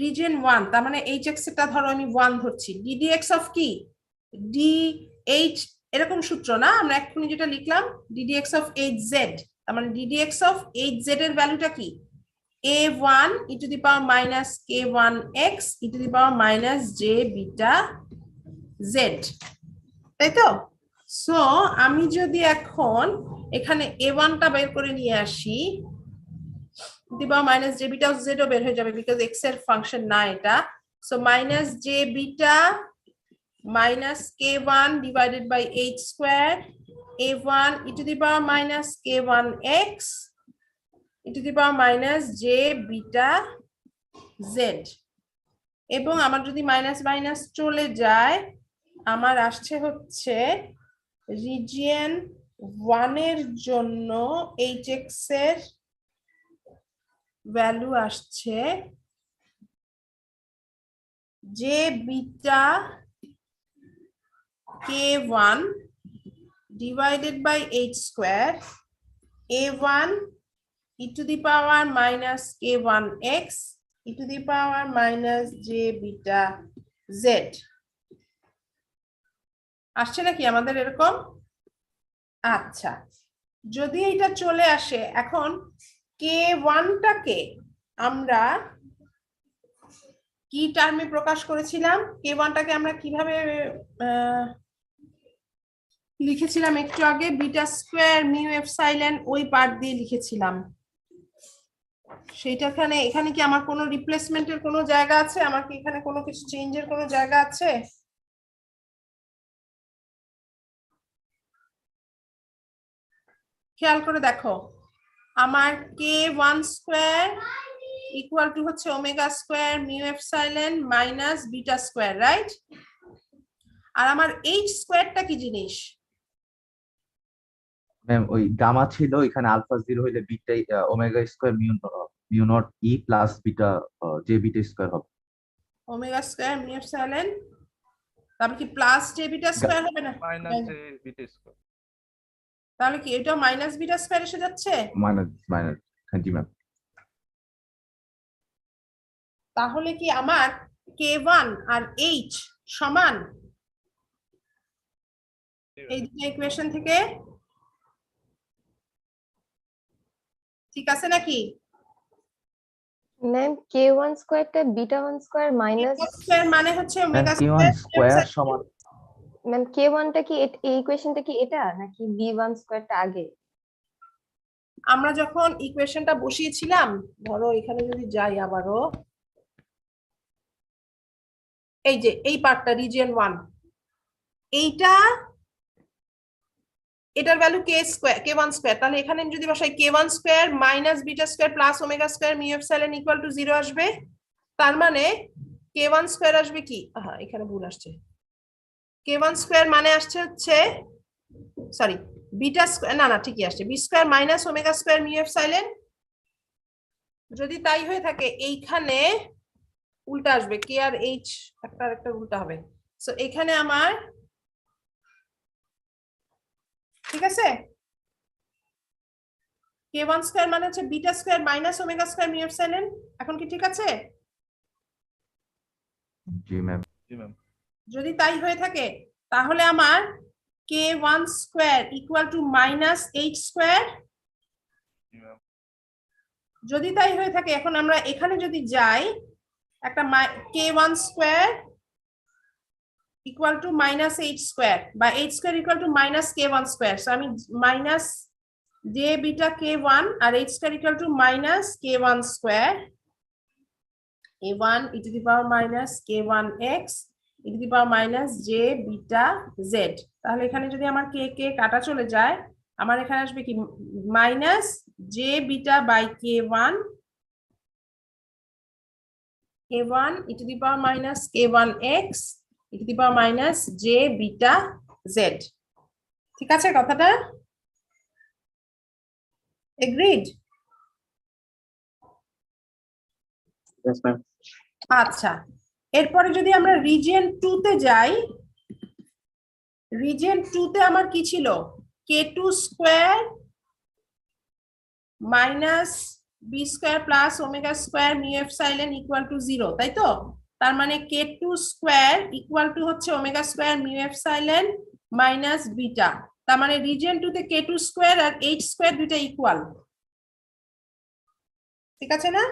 region 1, তার মানে hx টা ধরো আমি 1 ধরছি, ডি dx অফ কি ডি h, এরকম সূত্র না আমরা এক্ষুনি যেটা লিখলাম, ডি dx অফ hz, তার মানে ডি dx অফ hz এর ভ্যালুটা কি? a1 e to the power minus k1x e to the power minus j beta z, তাই তো? সো আমি যদি এখন এখানে a1 টা বের করে নিয়ে আসি, the power minus J beta z ও বের হয়ে যাবে বিকজ x এর ফাংশন না এটা। So minus J beta minus k1 divided by h square a1 e to the power minus k1x e to the power minus j beta z, এবং আমার যদি মাইনাস মাইনাস চলে যায় আমার আসছে হচ্ছে রিজিয়ন 1 এর জন্য hx এর ভ্যালু আসছে j beta k1 divided by h square a1 e to the power minus k1x e to the power minus j beta z। আসছে নাকি আমাদের এরকম? আচ্ছা, যদি এটা চলে আসে, এখন k1 টাকে আমরা কি টার্মে প্রকাশ করেছিলাম? k1 টাকে আমরা কিভাবে লিখেছিলাম একটু আগে? বিটা স্কোয়ার মিউ এপসাইলন ওই পার্ট দিয়ে লিখেছিলাম। সেইটা এখানে কি আমার কোনো রিপ্লেসমেন্টের কোনো জায়গা আছে? আমার কি এখানে কোনো কিছু চেঞ্জের কোনো জায়গা আছে? খেয়াল করে দেখো, আমার k1 স্কোয়ার ইকুয়াল টু হচ্ছে omega square mu epsilon minus beta square, right? আর আমার h স্কোয়ারটা কি জিনিস? ম্যাম ওই গামা ছিল, এখানে আলফা 0 হইলে beta omega square mu naught e plus beta j beta square হবে। ওমেগা স্কয়ার মিউ এপসাইলন, তারপর কি প্লাস জে বিটা স্কয়ার হবে না? মাইনাস জে বিটা স্কয়ার, তাহলে কি এটা মাইনাস বিটা স্কয়ার এসে যাচ্ছে? মাইনাস জি ম্যাম। তাহলে কি আমার k1 আর h সমান এই দুটো ইকুয়েশন থেকে? ঠিক আছে নাকি ম্যাম? k1 স্কয়ারটা β1 স্কয়ার মাইনাস স্কয়ার মানে হচ্ছে ওমেগা k1 স্কয়ার সমান, ম্যাম k1 টা কি এই ইকুয়েশনটা কি এটা নাকি b1 স্কয়ারটা আগে? আমরা যখন ইকুয়েশনটা বসিয়েছিলাম, ধরো এখানে যদি যাই আবারও, এই যে এই পার্টটা রিজিয়ন 1, এটার ভ্যালু k1 স্কয়ার, তাহলে এখানে আমি যদি বসাই k1 square minus beta square plus omega square mu epsilon equal to 0 আসবে। তার মানে k1 স্কয়ার আসবে কি, এখানে ভুল আসছে, k1 স্কয়ার মানে আসছে হচ্ছে সরি বিটা স্কয়ার, না ঠিকই আসছে, B square minus omega square mu epsilon. যদি তাই হয়ে থাকে এইখানে উল্টা আসবে, কে আর এইচ একটা উল্টা হবে। সো এখানে আমার ঠিক আছে, k1 স্কয়ার মানে হচ্ছে beta square minus omega square mu epsilon. এখন কি ঠিক আছে? জি ম্যাম। জি ম্যাম। যদি তাই হয়ে থাকে তাহলে আমার k1 square equal to minus h square. G ma'am. যদি তাই হয়ে থাকে এখন আমরা এখানে যদি যাই, একটা k1 square equal to minus h square বা h square equal to minus k1 square. So আমি মাইনাস j বিটা k1 আর h square equal to minus k1 square a1 e to the power minus k1x e to the power minus j beta z। তাহলে এখানে যদি আমার k কাটা চলে যায়, আমার এখানে আসবে কি minus j beta by k1 e to the power minus k1x e to the power minus j beta z। ঠিক আছে কথাটা? এগ্রিড? Yes, ma'am. আচ্ছা, এরপরে যদি আমরা রিজিয়ন 2 তে যাই, রিজিয়ন 2 তে আমার কি ছিল, k2 square minus B square plus omega square mu epsilon equal to 0, তাই তো? তার মানে k2 স্কয়ার ইকুয়াল টু হচ্ছে omega square mu epsilon minus beta. তার মানে রিজিয়ন 2 তে k2 স্কয়ার আর h স্কয়ার দুটো ইকুয়াল। ঠিক আছে না?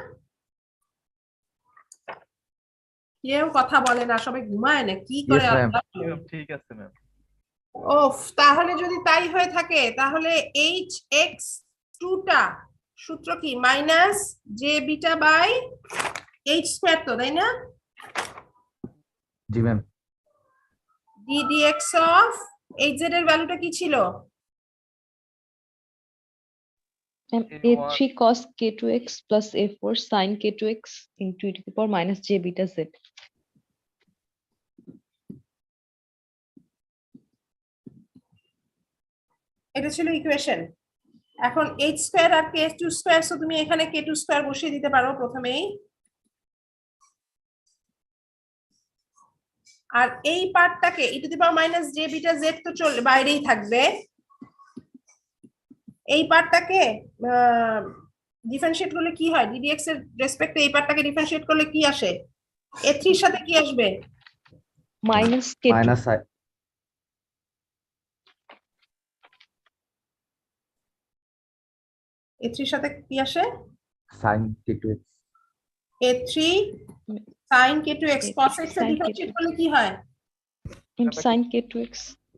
কেউ কথা বলে না, সবাই ঘুমায় না, কি করে Yes, ma'am. আপনারা? ঠিক আছে ম্যাম। ওফ, তাহলে যদি তাই হয়ে থাকে তাহলে hx2 টা সূত্র কি minus J beta by h square, তো তাই না? জি ম্যাম। ddx অফ hz এর ভ্যালুটা কি ছিল? a3 cos k2x plus a4 sin k2x into e to the power minus j beta z. এটা ছিল ইকুয়েশন। এখন h স্কয়ার আর k2 স্কয়ার, সো তুমি এখানে k2 স্কয়ার বসিয়ে দিতে পারো প্রথমেই। আর এই পার্টটাকে e two the power minus j beta z তো চলে বাইরেই থাকবে। এই পার্টটাকে ডিফারেনশিয়েট করলে কি হয়, ddx এর রেসপেক্টে এই পার্টটাকে ডিফারেনশিয়েট করলে কি আসে, a3 এর সাথে কি আসবে? Minus k2. মাইনাস a3 এর সাথে কি আসে? sin k2x। a3 sin k2x cos x এর sin ডিফারেনশিয়েট k2x. করলে কি হয়? Into sin k2x.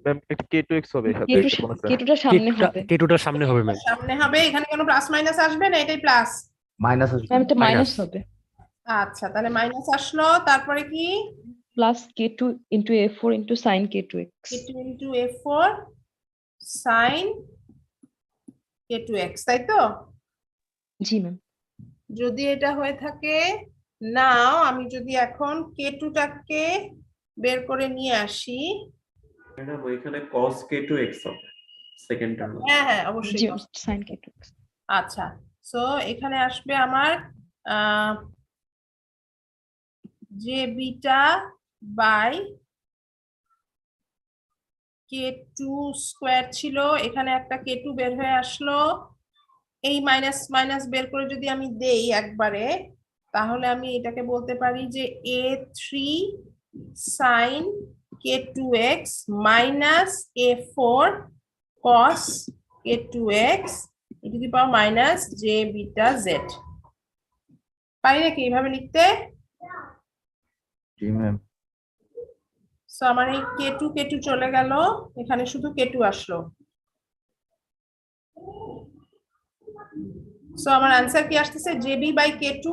ম্যাম এটা k2x হবে এখানে। k2টা সামনে হবে। k2টার সামনে হবে ম্যাম। সামনে হবে, এখানে কোনো প্লাস মাইনাস আসবে না, এটাই প্লাস। মাইনাস ম্যাম এটা মাইনাস Minus. হবে। আচ্ছা, তাহলে মাইনাস আসলো, তারপরে কি Plus k2 into a4 into sin k2x. k2 into a4 sin k2x, তাই তো? জি ম্যাম। যদি এটা হয়ে থাকে, নাও আমি যদি এখন k2 টাকে বের করে নিয়ে আসি, ম্যাডাম ওইখানে cos k2x হবে সেকেন্ড টার্ম। হ্যাঁ হ্যাঁ অবশ্যই। জি sin k2x. আচ্ছা, সো এখানে আসবে আমার J beta by k2 square ছিল, এখানে একটা k2 বের হয়ে আসলো। এই মাইনাস মাইনাস বের করে যদি আমি দেই একবারে, তাহলে আমি এটাকে বলতে পারি যে a3 sin k2x minus a4 cos k2x e to the power minus j beta z। পারি নাকি এইভাবে লিখতে? জি ম্যাম। সো আমার এই k2 চলে গেল, এখানে শুধু k2 আসলো। সো আমার অ্যান্সার কি আসতেছে, jb by k2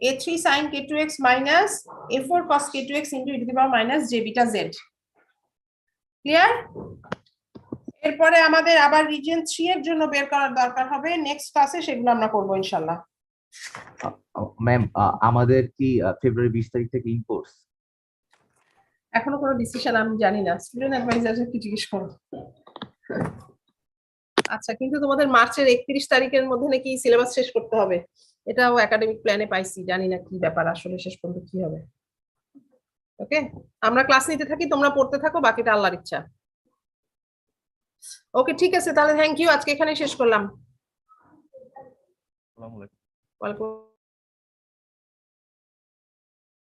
a3 sin k2x minus a4 cos k2x into e to the power minus j beta z clear? এরপরে আমাদের আবার রিজিয়ন 3 এর জন্য বের করার দরকার হবে, নেক্সট ক্লাসে সেগুলো আমরা করব ইনশাআল্লাহ। ম্যাম আমাদের কি ফেব্রুয়ারি 20 তারিখ থেকে ইন কোর্স? এখনো কোনো ডিসিশন আমি জানি না, স্টুডেন্ট অ্যাডভাইজারকে কি জিজ্ঞেস করো। আচ্ছা, কিন্তু তোমাদের মার্চের 31 তারিখের মধ্যে নাকি সিলেবাস শেষ করতে হবে, এটাও একাডেমিক প্ল্যানে পাইছি, জানি না কি ব্যাপার আসলে শেষ পর্যন্ত কি হবে। ওকে, আমরা ক্লাস নিতে থাকি, তোমরা পড়তে থাকো, বাকিটা আল্লাহর ইচ্ছা। ওকে ঠিক আছে, তাহলে থ্যাংক ইউ, আজকে এখানেই শেষ করলাম। আসসালামু আলাইকুম। ওয়েলকাম।